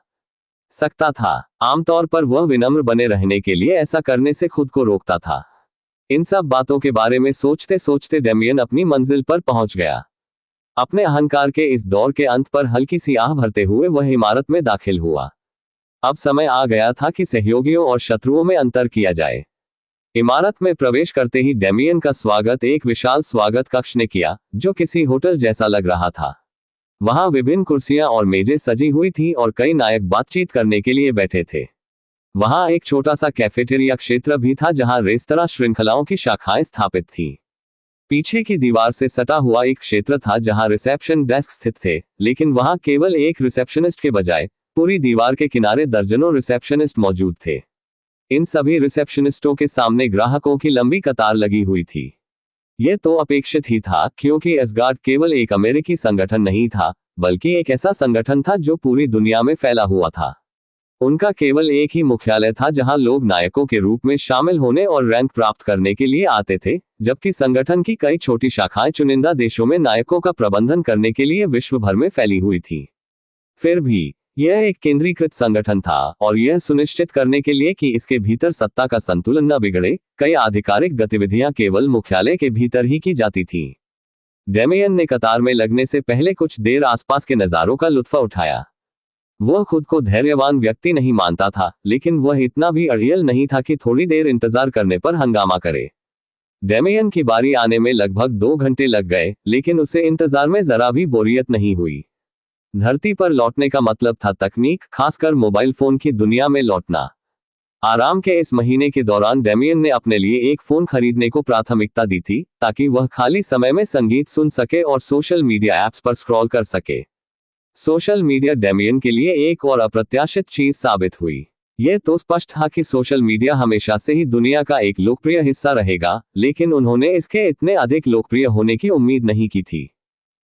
सकता था। आमतौर पर वह विनम्र बने रहने के लिए ऐसा करने से खुद को रोकता था। इन सब बातों के बारे में सोचते सोचते डेमियन अपनी मंजिल पर पहुंच गया। अपने अहंकार के इस दौर के अंत पर हल्की सी आह भरते हुए वह इमारत में दाखिल हुआ। अब समय आ गया था कि सहयोगियों और शत्रुओं में अंतर किया जाए। इमारत में प्रवेश करते ही डेमियन का स्वागत एक विशाल स्वागत कक्ष ने किया, जो किसी होटल जैसा लग रहा था। वहां विभिन्न कुर्सियां और मेजें सजी हुई थी और कई नायक बातचीत करने के लिए बैठे थे। वहां एक छोटा सा कैफेटेरिया क्षेत्र भी था, जहां रेस्तरां श्रृंखलाओं की शाखाएं स्थापित थीं। पीछे की दीवार से सटा हुआ एक क्षेत्र था जहां रिसेप्शन डेस्क स्थित थे, लेकिन वहां केवल एक रिसेप्शनिस्ट के बजाय पूरी दीवार के किनारे दर्जनों रिसेप्शनिस्ट मौजूद थे। इन सभी रिसेप्शनिस्टों के सामने ग्राहकों की लंबी कतार लगी हुई थी। यह तो अपेक्षित ही था, क्योंकि एसगार्ड केवल एक अमेरिकी संगठन नहीं था, बल्कि एक ऐसा संगठन था जो पूरी दुनिया में फैला हुआ था। उनका केवल एक ही मुख्यालय था जहां लोग नायकों के रूप में शामिल होने और रैंक प्राप्त करने के लिए आते थे, जबकि संगठन की कई छोटी शाखाएं चुनिंदा देशों में नायकों का प्रबंधन करने के लिए विश्व भर में फैली हुई थी। फिर भी यह एक केंद्रीकृत संगठन था, और यह सुनिश्चित करने के लिए कि इसके भीतर सत्ता का संतुलन न बिगड़े, कई आधिकारिक गतिविधियां केवल मुख्यालय के भीतर ही की जाती थीं। डेमियन ने कतार में लगने से पहले कुछ देर आसपास के नज़ारों का लुत्फ उठाया। वह खुद को धैर्यवान व्यक्ति नहीं मानता था, लेकिन वह इतना भी अड़ियल नहीं था कि थोड़ी देर इंतजार करने पर हंगामा करे। डेमियन की बारी आने में लगभग 2 घंटे लग गए, लेकिन उसे इंतजार में जरा भी बोरियत नहीं हुई। धरती पर लौटने का मतलब था तकनीक, खासकर मोबाइल फोन की दुनिया में लौटना। आराम के इस महीने के दौरान डेमियन ने अपने लिए एक फोन खरीदने को प्राथमिकता दी थी, ताकि वह खाली समय में संगीत सुन सके और सोशल मीडिया ऐप्स पर स्क्रॉल कर सके। सोशल मीडिया डेमियन के लिए एक और अप्रत्याशित चीज साबित हुई। यह तो स्पष्ट था कि सोशल मीडिया हमेशा से ही दुनिया का एक लोकप्रिय हिस्सा रहेगा, लेकिन उन्होंने इसके इतने अधिक लोकप्रिय होने की उम्मीद नहीं की थी।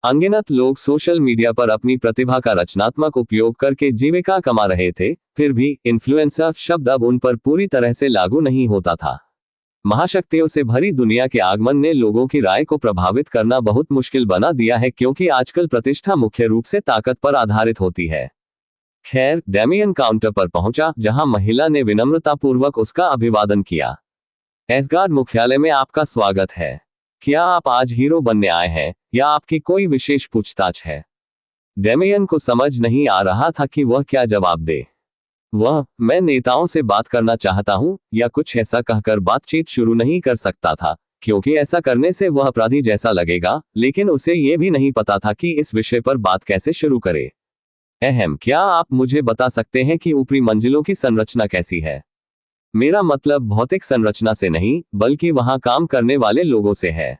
अनगिनत लोग सोशल मीडिया पर अपनी प्रतिभा का रचनात्मक उपयोग करके जीविका कमा रहे थे, फिर भी इन्फ्लुएंसर शब्द अब उन पर पूरी तरह से लागू नहीं होता था। महाशक्तियों से भरी दुनिया के आगमन ने लोगों की राय को प्रभावित करना बहुत मुश्किल बना दिया है, क्योंकि आजकल प्रतिष्ठा मुख्य रूप से ताकत पर आधारित होती है। खैर, डेमियन काउंटर पर पहुंचा, जहां महिला ने विनम्रतापूर्वक उसका अभिवादन किया। एसगार्ड मुख्यालय में आपका स्वागत है। क्या आप आज हीरो बनने आए हैं, या आपकी कोई विशेष पूछताछ है? डेमियन को समझ नहीं आ रहा था कि वह क्या जवाब दे। मैं नेताओं से बात करना चाहता हूं, या कुछ ऐसा कहकर बातचीत शुरू नहीं कर सकता था, क्योंकि ऐसा करने से वह अपराधी जैसा लगेगा, लेकिन उसे यह भी नहीं पता था कि इस विषय पर बात कैसे शुरू करे। क्या आप मुझे बता सकते हैं कि ऊपरी मंजिलों की संरचना कैसी है? मेरा मतलब भौतिक संरचना से नहीं, बल्कि वहां काम करने वाले लोगों से है।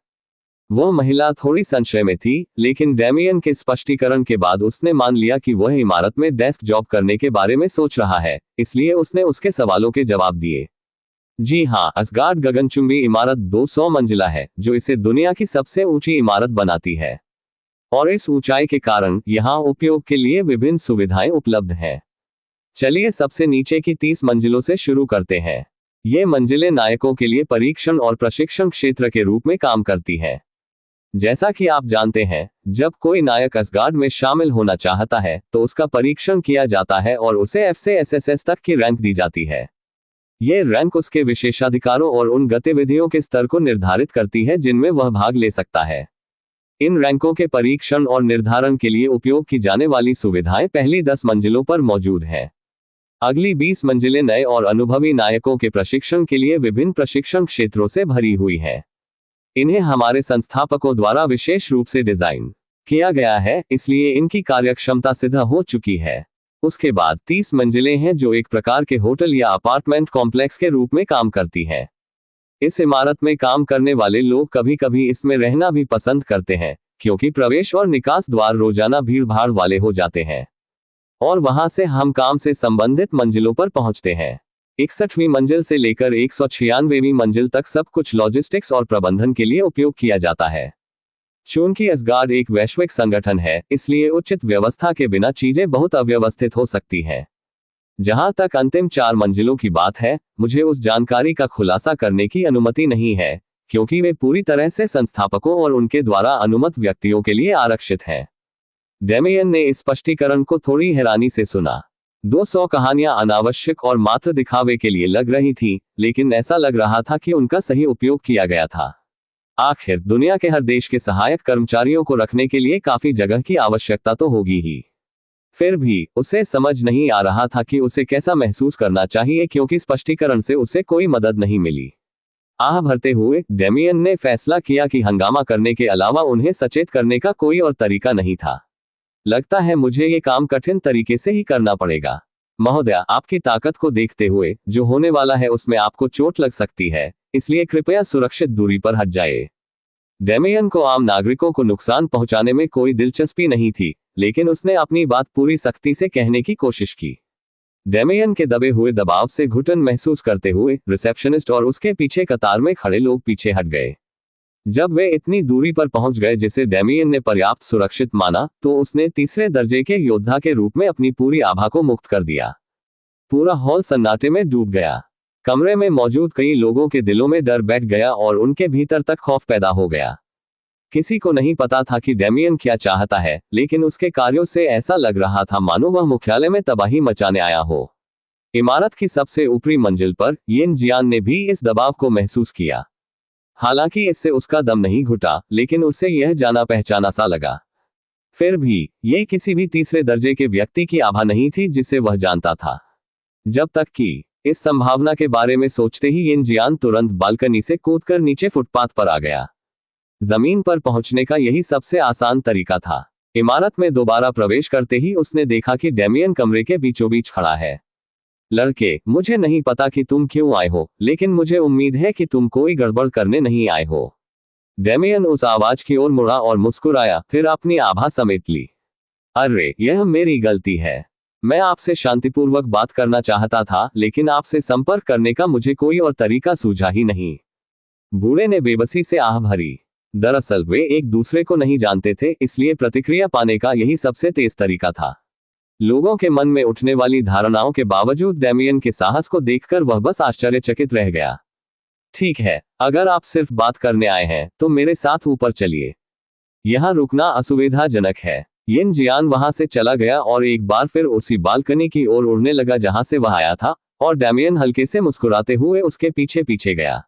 वह महिला थोड़ी संशय में थी, लेकिन डेमियन के स्पष्टीकरण के बाद उसने मान लिया कि वह इमारत में डेस्क जॉब करने के बारे में सोच रहा है, इसलिए उसने उसके सवालों के जवाब दिए। जी हाँ, एसगार्ड गगनचुंबी इमारत 200 मंजिला है, जो इसे दुनिया की सबसे ऊंची इमारत बनाती है। और इस ऊंचाई के कारण यहाँ उपयोग के लिए विभिन्न सुविधाएं उपलब्ध हैं। चलिए सबसे नीचे की 30 मंजिलों से शुरू करते हैं। ये मंजिलें नायकों के लिए परीक्षण और प्रशिक्षण क्षेत्र के रूप में काम करती हैं। जैसा कि आप जानते हैं, जब कोई नायक एसगार्ड में शामिल होना चाहता है, तो उसका परीक्षण किया जाता है और उसे एफ से एसएसएस तक की रैंक दी जाती है। ये रैंक उसके विशेषाधिकारों और उन गतिविधियों के स्तर को निर्धारित करती है जिनमें वह भाग ले सकता है। इन रैंकों के परीक्षण और निर्धारण के लिए उपयोग की जाने वाली सुविधाएं पहली 10 मंजिलों पर मौजूद हैं। अगली 20 मंजिलें नए और अनुभवी नायकों के प्रशिक्षण के लिए विभिन्न प्रशिक्षण क्षेत्रों से भरी हुई हैं। इन्हें हमारे संस्थापकों द्वारा विशेष रूप से डिजाइन किया गया है, इसलिए इनकी कार्यक्षमता सिद्ध हो चुकी है। उसके बाद 30 मंजिलें हैं, जो एक प्रकार के होटल या अपार्टमेंट कॉम्प्लेक्स के रूप में काम करती हैं। इस इमारत में काम करने वाले लोग कभी कभी इसमें रहना भी पसंद करते हैं, क्योंकि प्रवेश और निकास द्वार रोजाना भीड़ भाड़ वाले हो जाते हैं और वहां से हम काम से संबंधित मंजिलों पर पहुंचते हैं। 61वीं मंजिल से लेकर 196वीं मंजिल तक सब कुछ लॉजिस्टिक्स और प्रबंधन के लिए उपयोग किया जाता है। चूंकि असगार्ड एक वैश्विक संगठन है, इसलिए उचित व्यवस्था के बिना चीजें बहुत अव्यवस्थित हो सकती हैं। जहां तक अंतिम 4 मंजिलों की बात है, मुझे उस जानकारी का खुलासा करने की अनुमति नहीं है, क्योंकि वे पूरी तरह से संस्थापकों और उनके द्वारा अनुमत व्यक्तियों के लिए आरक्षित हैं। डेमियन ने इस स्पष्टीकरण को थोड़ी हैरानी से सुना। 200 कहानियां अनावश्यक और मात्र दिखावे के लिए लग रही थीं, लेकिन ऐसा लग रहा था कि उनका सही उपयोग किया गया था। आखिर दुनिया के हर देश के सहायक कर्मचारियों को रखने के लिए काफी जगह की आवश्यकता तो होगी ही। फिर भी उसे समझ नहीं आ रहा था कि उसे कैसा महसूस करना चाहिए, क्योंकि स्पष्टीकरण से उसे कोई मदद नहीं मिली। आह भरते हुए डेमियन ने फैसला किया कि हंगामा करने के अलावा उन्हें सचेत करने का कोई और तरीका नहीं था। लगता है मुझे ये काम कठिन तरीके से ही करना पड़ेगा। महोदया, आपकी ताकत को देखते हुए जो होने वाला है उसमें आपको चोट लग सकती है, इसलिए कृपया सुरक्षित दूरी पर हट जाए। डेमियन को आम नागरिकों को नुकसान पहुंचाने में कोई दिलचस्पी नहीं थी, लेकिन उसने अपनी बात पूरी सख्ती से कहने की कोशिश की। डेमियन के दबे हुए दबाव से घुटन महसूस करते हुए रिसेप्शनिस्ट और उसके पीछे कतार में खड़े लोग पीछे हट गए। जब वे इतनी दूरी पर पहुंच गए जिसे डेमियन ने पर्याप्त सुरक्षित माना, तो उसने तीसरे दर्जे के योद्धा के रूप में अपनी पूरी आभा को मुक्त कर दिया। पूरा हॉल सन्नाटे में डूब गया। कमरे में मौजूद कई लोगों के दिलों में डर बैठ गया और उनके भीतर तक खौफ पैदा हो गया। किसी को नहीं पता था कि डेमियन क्या चाहता है, लेकिन उसके कार्यों से ऐसा लग रहा था मानो वह मुख्यालय में तबाही मचाने आया हो। इमारत की सबसे ऊपरी मंजिल पर यिन जियान ने भी इस दबाव को महसूस किया। हालांकि इससे उसका दम नहीं घुटा, लेकिन उसे यह जाना पहचाना सा लगा। फिर भी यह किसी भी तीसरे दर्जे के व्यक्ति की आभा नहीं थी जिसे वह जानता था। जब तक कि इस संभावना के बारे में सोचते ही यिन जियान तुरंत बालकनी से कूदकर नीचे फुटपाथ पर आ गया। जमीन पर पहुंचने का यही सबसे आसान तरीका था। इमारत में दोबारा प्रवेश करते ही उसने देखा कि डेमियन कमरे के बीचों बीच खड़ा है। लड़के, मुझे नहीं पता कि तुम क्यों आए हो, लेकिन मुझे उम्मीद है कि तुम कोई गड़बड़ करने नहीं आए हो। डेमियन उस आवाज की ओर मुड़ा और मुस्कुराया, फिर अपनी आभा समेट ली। अरे, यह मेरी गलती है। मैं आपसे शांतिपूर्वक बात करना चाहता था, लेकिन आपसे संपर्क करने का मुझे कोई और तरीका सूझा ही नहीं। बूढ़े ने बेबसी से आह भरी। दरअसल वे एक दूसरे को नहीं जानते थे, इसलिए प्रतिक्रिया पाने का यही सबसे तेज तरीका था। लोगों के मन में उठने वाली धारणाओं के बावजूद डेमियन के साहस को देखकर वह बस आश्चर्यचकित रह गया। ठीक है, अगर आप सिर्फ बात करने आए हैं तो मेरे साथ ऊपर चलिए। यहां रुकना असुविधाजनक है। यिन जियान वहां से चला गया और एक बार फिर उसी बालकनी की ओर उड़ने लगा जहां से वह आया था, और डेमियन हल्के से मुस्कुराते हुए उसके पीछे पीछे गया।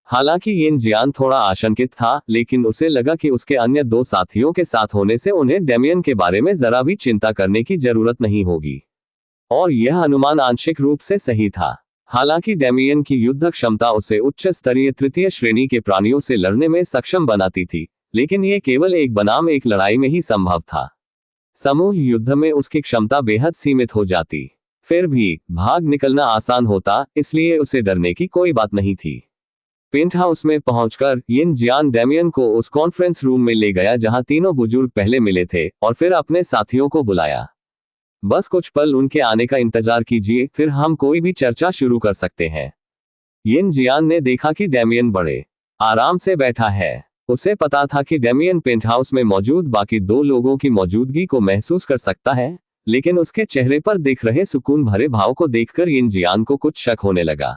हालांकि यिन जियान थोड़ा आशंकित था, लेकिन उसे लगा कि उसके अन्य 2 साथियों के साथ होने से उन्हें डेमियन के बारे में जरा भी चिंता करने की जरूरत नहीं होगी। और यह अनुमान आंशिक रूप से सही था। हालांकि डेमियन की युद्ध क्षमता उसे उच्च स्तरीय तृतीय श्रेणी के प्राणियों से लड़ने में सक्षम बनाती थी, लेकिन यह केवल एक बनाम एक लड़ाई में ही संभव था। समूह युद्ध में उसकी क्षमता बेहद सीमित हो जाती। फिर भी भाग निकलना आसान होता, इसलिए उसे डरने की कोई बात नहीं थी। पेंट हाउस में पहुंचकर यिन जियान डेमियन को उस कॉन्फ्रेंस रूम में ले गया जहां तीनों बुजुर्ग पहले मिले थे, और फिर अपने साथियों को बुलाया। बस कुछ पल उनके आने का इंतजार कीजिए, फिर हम कोई भी चर्चा शुरू कर सकते हैं। यिन जियान ने देखा कि डेमियन बड़े आराम से बैठा है। उसे पता था कि डेमियन पेंट हाउस में मौजूद बाकी 2 लोगों की मौजूदगी को महसूस कर सकता है, लेकिन उसके चेहरे पर दिख रहे सुकून भरे भाव को देखकर यिन जियान को कुछ शक होने लगा।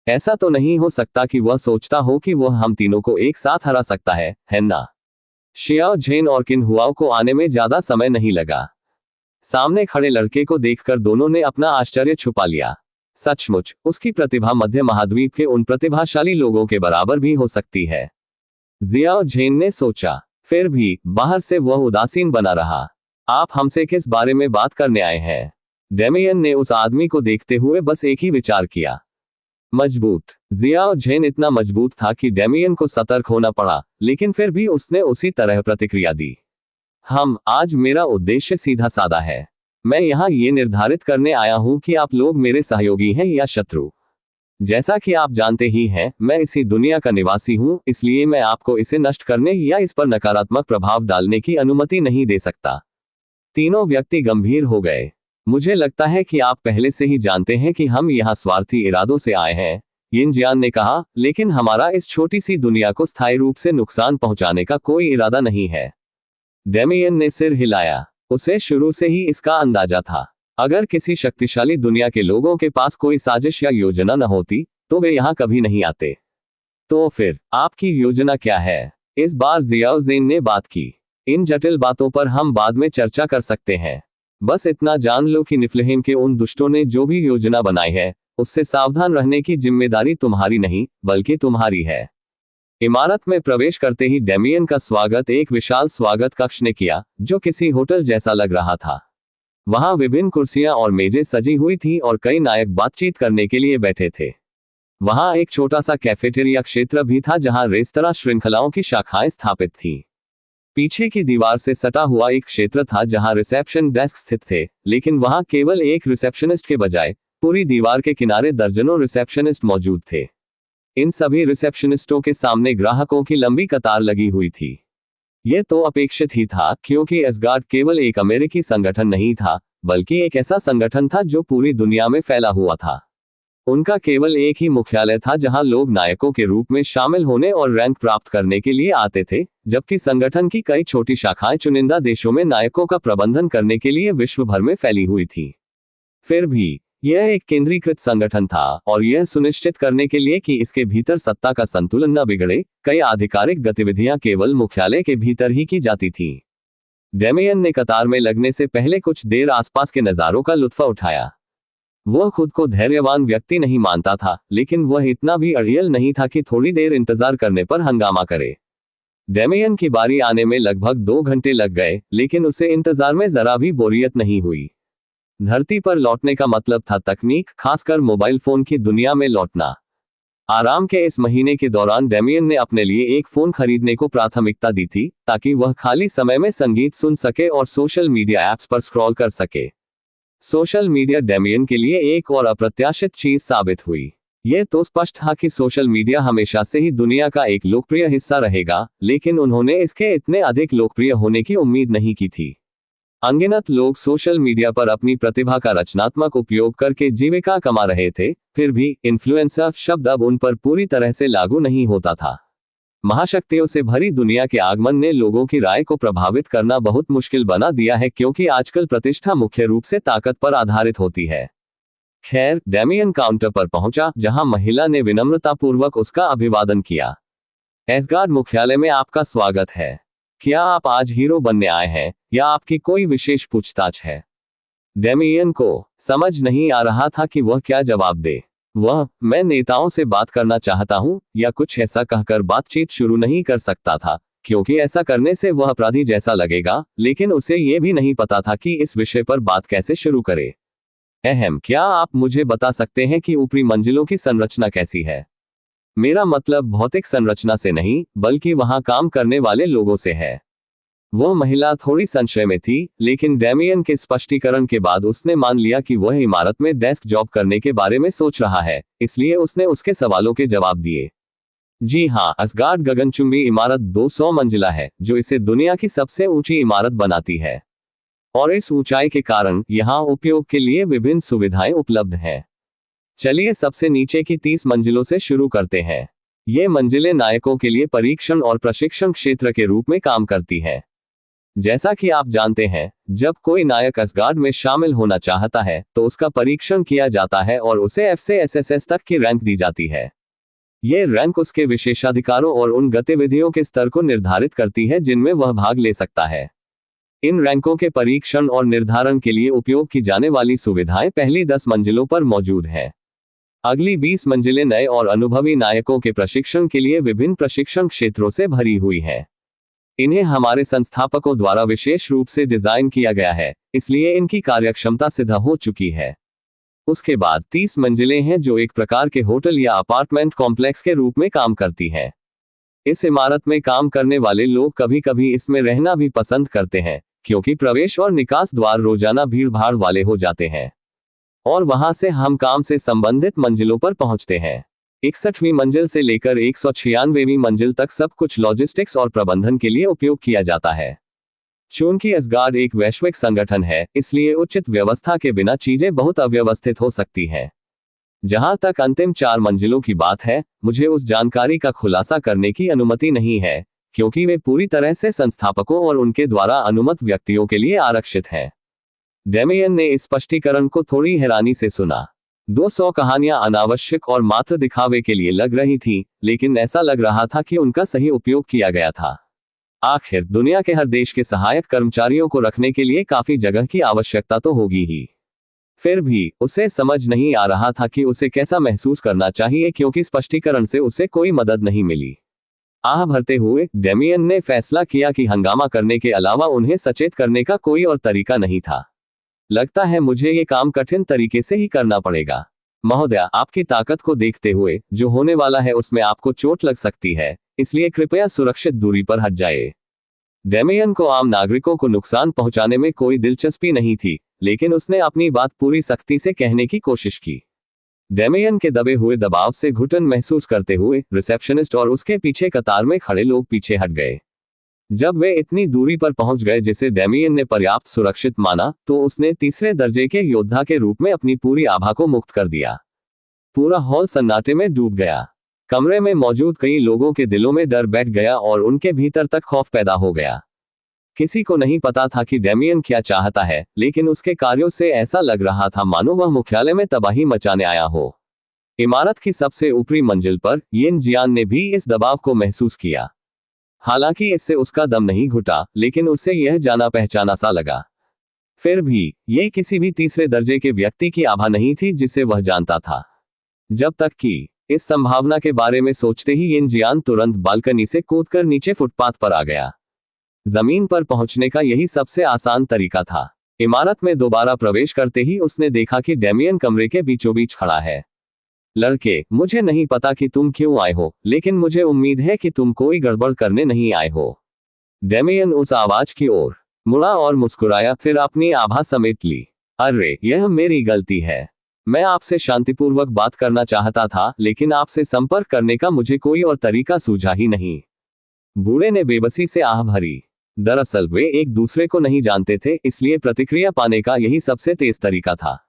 ऐसा तो नहीं हो सकता कि वह सोचता हो कि वह हम तीनों को एक साथ हरा सकता है ना? शियाओ झेन और किन हुआओ को आने में ज्यादा समय नहीं लगा। सामने खड़े लड़के को देखकर दोनों ने अपना आश्चर्य छुपा लिया। सचमुच उसकी प्रतिभा मध्य महाद्वीप के उन प्रतिभाशाली लोगों के बराबर भी हो सकती है, जियाओ झेन ने सोचा। फिर भी बाहर से वह उदासीन बना रहा। आप हमसे किस बारे में बात करने आए हैं? डेमियन ने उस आदमी को देखते हुए बस एक ही विचार किया, मजबूत। जियाओ झेन इतना मजबूत था कि डेमियन को सतर्क होना पड़ा, लेकिन फिर भी उसने उसी तरह प्रतिक्रिया दी। आज मेरा उद्देश्य सीधा साधा है। मैं यहाँ ये निर्धारित करने आया हूँ कि आप लोग मेरे सहयोगी हैं या शत्रु। जैसा कि आप जानते ही हैं, मैं इसी दुनिया का निवासी हूं, इसलिए मैं आपको इसे नष्ट करने या इस पर नकारात्मक प्रभाव डालने की अनुमति नहीं दे सकता। तीनों व्यक्ति गंभीर हो गए। मुझे लगता है कि आप पहले से ही जानते हैं कि हम यहाँ स्वार्थी इरादों से आए हैं, यिन जियान ने कहा, लेकिन हमारा इस छोटी सी दुनिया को स्थायी रूप से नुकसान पहुंचाने का कोई इरादा नहीं है। डेमियन ने सिर हिलाया। उसे शुरू से ही इसका अंदाजा था। अगर किसी शक्तिशाली दुनिया के लोगों के पास कोई साजिश या योजना न होती, तो वे यहाँ कभी नहीं आते। तो फिर आपकी योजना क्या है? इस बार जियाओ ज़ेन ने बात की। इन जटिल बातों पर हम बाद में चर्चा कर सकते हैं। बस इतना जान लो कि निफ्लहेम के उन दुष्टों ने जो भी योजना बनाई है, उससे सावधान रहने की जिम्मेदारी तुम्हारी नहीं, बल्कि तुम्हारी है। इमारत में प्रवेश करते ही डेमियन का स्वागत एक विशाल स्वागत कक्ष ने किया, जो किसी होटल जैसा लग रहा था। वहां विभिन्न कुर्सियां और मेजें सजी हुई थी और कई नायक बातचीत करने के लिए बैठे थे। वहां एक छोटा सा कैफेटेरिया क्षेत्र भी था, जहां रेस्तरां श्रृंखलाओं की शाखाएं स्थापित थीं। पीछे की दीवार से सटा हुआ एक क्षेत्र था जहां रिसेप्शन डेस्क स्थित थे, लेकिन वहां केवल एक रिसेप्शनिस्ट के बजाय पूरी दीवार के किनारे दर्जनों रिसेप्शनिस्ट मौजूद थे। इन सभी रिसेप्शनिस्टों के सामने ग्राहकों की लंबी कतार लगी हुई थी। यह तो अपेक्षित ही था, क्योंकि एसगार्ड केवल एक अमेरिकी संगठन नहीं था, बल्कि एक ऐसा संगठन था जो पूरी दुनिया में फैला हुआ था। उनका केवल एक ही मुख्यालय था जहां लोग नायकों के रूप में शामिल होने और रैंक प्राप्त करने के लिए आते थे, जबकि संगठन की कई छोटी शाखाएं चुनिंदा देशों में नायकों का प्रबंधन करने के लिए विश्व भर में फैली हुई थी। फिर भी यह एक केंद्रीकृत संगठन था, और यह सुनिश्चित करने के लिए कि इसके भीतर सत्ता का संतुलन न बिगड़े, कई आधिकारिक गतिविधियां केवल मुख्यालय के भीतर ही की जाती थीं। डेमियन ने कतार में लगने से पहले कुछ देर आसपास के नज़ारों का लुत्फ उठाया। वह खुद को धैर्यवान व्यक्ति नहीं मानता था, लेकिन वह इतना भी अड़ियल नहीं था कि थोड़ी देर इंतजार करने पर हंगामा करे। डेमियन की बारी आने में लगभग 2 घंटे लग गए, लेकिन उसे इंतजार में जरा भी बोरियत नहीं हुई। धरती पर लौटने का मतलब था तकनीक, खासकर मोबाइल फोन की दुनिया में लौटना। आराम के इस महीने के दौरान डेमियन ने अपने लिए एक फोन खरीदने को प्राथमिकता दी थी, ताकि वह खाली समय में संगीत सुन सके और सोशल मीडिया ऐप्स पर स्क्रॉल कर सके। सोशल मीडिया डेमियन के लिए एक और अप्रत्याशित चीज साबित हुई। यह तो स्पष्ट था कि सोशल मीडिया हमेशा से ही दुनिया का एक लोकप्रिय हिस्सा रहेगा, लेकिन उन्होंने इसके इतने अधिक लोकप्रिय होने की उम्मीद नहीं की थी। अनगिनत लोग सोशल मीडिया पर अपनी प्रतिभा का रचनात्मक उपयोग करके जीविका कमा रहे थे, फिर भी इन्फ्लुएंसर शब्द अब उन पर पूरी तरह से लागू नहीं होता था। महाशक्तियों से भरी दुनिया के आगमन ने लोगों की राय को प्रभावित करना बहुत मुश्किल बना दिया है, क्योंकि आजकल प्रतिष्ठा मुख्य रूप से ताकत पर आधारित होती है। खैर, डेमियन काउंटर पर पहुंचा, जहां महिला ने विनम्रतापूर्वक उसका अभिवादन किया। एसगार्ड मुख्यालय में आपका स्वागत है। क्या आप आज हीरो बनने आए हैं, या आपकी कोई विशेष पूछताछ है? डेमियन को समझ नहीं आ रहा था कि वह क्या जवाब दे। मैं नेताओं से बात करना चाहता हूं, या कुछ ऐसा कहकर बातचीत शुरू नहीं कर सकता था, क्योंकि ऐसा करने से वह अपराधी जैसा लगेगा, लेकिन उसे यह भी नहीं पता था कि इस विषय पर बात कैसे शुरू करे। क्या आप मुझे बता सकते हैं कि ऊपरी मंजिलों की संरचना कैसी है? मेरा मतलब भौतिक संरचना से नहीं, बल्कि वहां काम करने वाले लोगों से है। वह महिला थोड़ी संशय में थी, लेकिन डेमियन के स्पष्टीकरण के बाद उसने मान लिया कि वह इमारत में डेस्क जॉब करने के बारे में सोच रहा है, इसलिए उसने उसके सवालों के जवाब दिए। जी हाँ, असगार्ड गगनचुंबी इमारत 200 मंजिला है, जो इसे दुनिया की सबसे ऊंची इमारत बनाती है। और इस ऊंचाई के कारण यहाँ उपयोग के लिए विभिन्न सुविधाएं उपलब्ध हैं। चलिए सबसे नीचे की 30 मंजिलों से शुरू करते हैं। ये मंजिलें नायकों के लिए परीक्षण और प्रशिक्षण क्षेत्र के रूप में काम करती हैं। जैसा कि आप जानते हैं, जब कोई नायक असगार्ड में शामिल होना चाहता है, तो उसका परीक्षण किया जाता है और उसे एफ से एसएसएस तक की रैंक दी जाती है। ये रैंक उसके विशेषाधिकारों और उन गतिविधियों के स्तर को निर्धारित करती है जिनमें वह भाग ले सकता है। इन रैंकों के परीक्षण और निर्धारण के लिए उपयोग की जाने वाली सुविधाएं पहली 10 मंजिलों पर मौजूद हैं। अगली 20 मंजिलें नए और अनुभवी नायकों के प्रशिक्षण के लिए विभिन्न प्रशिक्षण क्षेत्रों से भरी हुई हैं। इन्हें हमारे संस्थापकों द्वारा विशेष रूप से डिजाइन किया गया है, इसलिए इनकी कार्यक्षमता सिद्ध हो चुकी है। उसके बाद 30 मंजिलें हैं, जो एक प्रकार के होटल या अपार्टमेंट कॉम्प्लेक्स के रूप में काम करती हैं। इस इमारत में काम करने वाले लोग कभी कभी इसमें रहना भी पसंद करते हैं, क्योंकि प्रवेश और निकास द्वार रोजाना भीड़ भाड़ वाले हो जाते हैं। और वहां से हम काम से संबंधित मंजिलों पर पहुंचते हैं। 61वीं मंजिल से लेकर 196वीं मंजिल तक सब कुछ लॉजिस्टिक्स और प्रबंधन के लिए उपयोग किया जाता है। चूंकि असगार्ड एक वैश्विक संगठन है, इसलिए उचित व्यवस्था के बिना चीजें बहुत अव्यवस्थित हो सकती हैं। जहां तक अंतिम 4 मंजिलों की बात है, मुझे उस जानकारी का खुलासा करने की अनुमति नहीं है, क्योंकि वे पूरी तरह से संस्थापकों और उनके द्वारा अनुमत व्यक्तियों के लिए आरक्षित हैं। डेमियन ने इस स्पष्टीकरण को थोड़ी हैरानी से सुना। 200 कहानियां अनावश्यक और मात्र दिखावे के लिए लग रही थी, लेकिन ऐसा लग रहा था कि उनका सही उपयोग किया गया था। आखिर दुनिया के हर देश के सहायक कर्मचारियों को रखने के लिए काफी जगह की आवश्यकता तो होगी ही। फिर भी उसे समझ नहीं आ रहा था कि उसे कैसा महसूस करना चाहिए, क्योंकि स्पष्टीकरण से उसे कोई मदद नहीं मिली। आह भरते हुए डेमियन ने फैसला किया कि हंगामा करने के अलावा उन्हें सचेत करने का कोई और तरीका नहीं था। लगता है मुझे ये काम कठिन तरीके से ही करना पड़ेगा। महोदया, आपकी ताकत को देखते हुए जो होने वाला है उसमें आपको चोट लग सकती है, इसलिए कृपया सुरक्षित दूरी पर हट जाइए। डेमियन को आम नागरिकों को नुकसान पहुंचाने में कोई दिलचस्पी नहीं थी, लेकिन उसने अपनी बात पूरी सख्ती से कहने की कोशिश की। डेमियन के दबे हुए दबाव से घुटन महसूस करते हुए रिसेप्शनिस्ट और उसके पीछे कतार में खड़े लोग पीछे हट गए। जब वे इतनी दूरी पर पहुंच गए जिसे डेमियन ने पर्याप्त सुरक्षित माना, तो उसने तीसरे दर्जे के योद्धा के रूप में अपनी पूरी आभा को मुक्त कर दिया। पूरा हॉल सन्नाटे में डूब गया। कमरे में मौजूद कई लोगों के दिलों में डर बैठ गया और उनके भीतर तक खौफ पैदा हो गया। किसी को नहीं पता था कि डेमियन क्या चाहता है, लेकिन उसके कार्यों से ऐसा लग रहा था मानो वह मुख्यालय में तबाही मचाने आया हो। इमारत की सबसे ऊपरी मंजिल पर यिन जियान ने भी इस दबाव को महसूस किया। हालांकि इससे उसका दम नहीं घुटा, लेकिन उसे यह जाना पहचाना सा लगा। फिर भी यह किसी भी तीसरे दर्जे के व्यक्ति की आभा नहीं थी जिसे वह जानता था। जब तक कि इस संभावना के बारे में सोचते ही यिन जियान तुरंत बालकनी से कूदकर नीचे फुटपाथ पर आ गया। जमीन पर पहुंचने का यही सबसे आसान तरीका था। इमारत में दोबारा प्रवेश करते ही उसने देखा कि डेमियन कमरे के बीचों बीच खड़ा है। लड़के, मुझे नहीं पता कि तुम क्यों आए हो, लेकिन मुझे उम्मीद है कि तुम कोई गड़बड़ करने नहीं आए हो। डेमियन उस आवाज की ओर मुड़ा और मुस्कुराया, फिर अपनी आभा समेट ली। अरे, यह मेरी गलती है। मैं आपसे शांतिपूर्वक बात करना चाहता था, लेकिन आपसे संपर्क करने का मुझे कोई और तरीका सूझा ही नहीं। बूढ़े ने बेबसी से आह भरी। दरअसल वे एक दूसरे को नहीं जानते थे, इसलिए प्रतिक्रिया पाने का यही सबसे तेज तरीका था।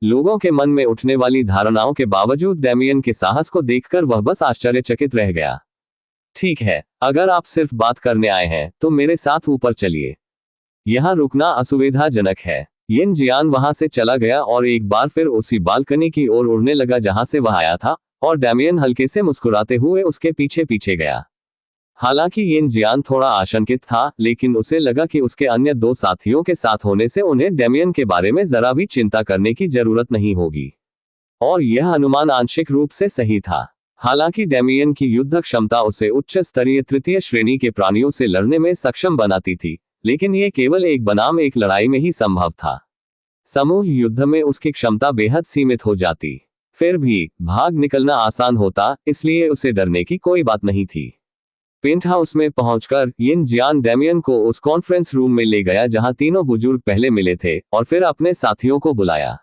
लोगों के मन में उठने वाली धारणाओं के बावजूद डेमियन के साहस को देखकर वह बस आश्चर्यचकित रह गया। ठीक है, अगर आप सिर्फ बात करने आए हैं तो मेरे साथ ऊपर चलिए। यहां रुकना असुविधाजनक है। यिन जियान वहां से चला गया और एक बार फिर उसी बालकनी की ओर उड़ने लगा जहां से वह आया था, और डेमियन हल्के से मुस्कुराते हुए उसके पीछे पीछे गया। हालांकि यिन जियान थोड़ा आशंकित था, लेकिन उसे लगा कि उसके अन्य 2 साथियों के साथ होने से उन्हें डेमियन के बारे में जरा भी चिंता करने की जरूरत नहीं होगी। और यह अनुमान आंशिक रूप से सही था। हालांकि डेमियन की युद्ध क्षमता उसे उच्च स्तरीय तृतीय श्रेणी के प्राणियों से लड़ने में सक्षम बनाती थी, लेकिन यह केवल एक बनाम एक लड़ाई में ही संभव था। समूह युद्ध में उसकी क्षमता बेहद सीमित हो जाती। फिर भी भाग निकलना आसान होता, इसलिए उसे डरने की कोई बात नहीं थी। पेंट हाउस में पहुंचकर यिन जियान डेमियन को उस कॉन्फ्रेंस रूम में ले गया जहां तीनों बुजुर्ग पहले मिले थे, और फिर अपने साथियों को बुलाया।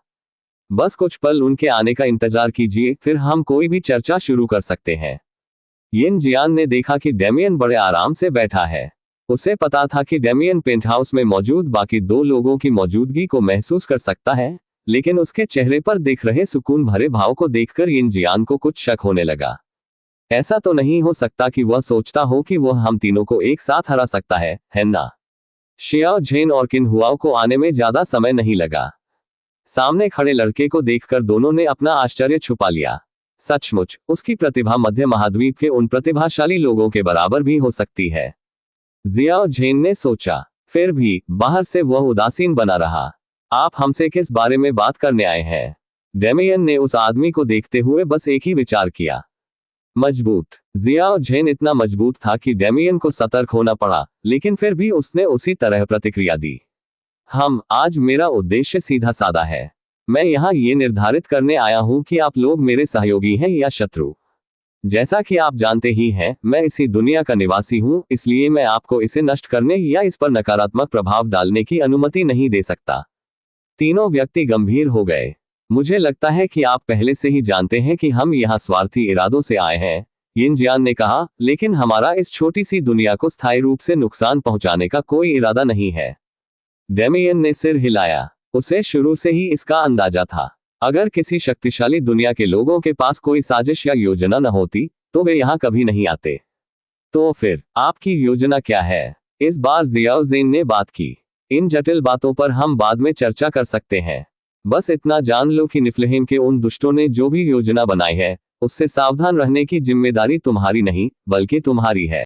बस कुछ पल उनके आने का इंतजार कीजिए, फिर हम कोई भी चर्चा शुरू कर सकते हैं। यिन जियान ने देखा कि डेमियन बड़े आराम से बैठा है। उसे पता था कि डेमियन पेंट हाउस में मौजूद बाकी 2 लोगों की मौजूदगी को महसूस कर सकता है, लेकिन उसके चेहरे पर दिख रहे सुकून भरे भाव को देखकर यिन जियान को कुछ शक होने लगा। ऐसा तो नहीं हो सकता कि वह सोचता हो कि वह हम तीनों को एक साथ हरा सकता है ना? शियाओ झेन और किन हुआओ को आने में ज्यादा समय नहीं लगा। सामने खड़े लड़के को देखकर दोनों ने अपना आश्चर्य छुपा लिया। सचमुच उसकी प्रतिभा मध्य महाद्वीप के उन प्रतिभाशाली लोगों के बराबर भी हो सकती है, जियाओ झेन ने सोचा। फिर भी बाहर से वह उदासीन बना रहा। आप हमसे किस बारे में बात करने आए हैं? डेमियन ने उस आदमी को देखते हुए बस एक ही विचार किया, मजबूत। जियाओ झेन इतना मजबूत था कि डेमियन को सतर्क होना पड़ा, लेकिन फिर भी उसने उसी तरह प्रतिक्रिया दी। आज मेरा उद्देश्य सीधा साधा है। मैं यहाँ ये निर्धारित करने आया हूँ कि आप लोग मेरे सहयोगी हैं या शत्रु। जैसा कि आप जानते ही हैं, मैं इसी दुनिया का निवासी हूँ, इसलिए मैं आपको इसे नष्ट करने या इस पर नकारात्मक प्रभाव डालने की अनुमति नहीं दे सकता। तीनों व्यक्ति गंभीर हो गए। मुझे लगता है कि आप पहले से ही जानते हैं कि हम यहाँ स्वार्थी इरादों से आए हैं, यिन जियान ने कहा, लेकिन हमारा इस छोटी सी दुनिया को स्थायी रूप से नुकसान पहुंचाने का कोई इरादा नहीं है। डेमियन ने सिर हिलाया। उसे शुरू से ही इसका अंदाजा था। अगर किसी शक्तिशाली दुनिया के लोगों के पास कोई साजिश या योजना न होती तो वे यहाँ कभी नहीं आते। तो फिर आपकी योजना क्या है? इस बार जियाओ ज़ेन ने बात की। इन जटिल बातों पर हम बाद में चर्चा कर सकते हैं। बस इतना जान लो कि निफ्लहेम के उन दुष्टों ने जो भी योजना बनाई है, उससे सावधान रहने की जिम्मेदारी तुम्हारी नहीं, बल्कि तुम्हारी है।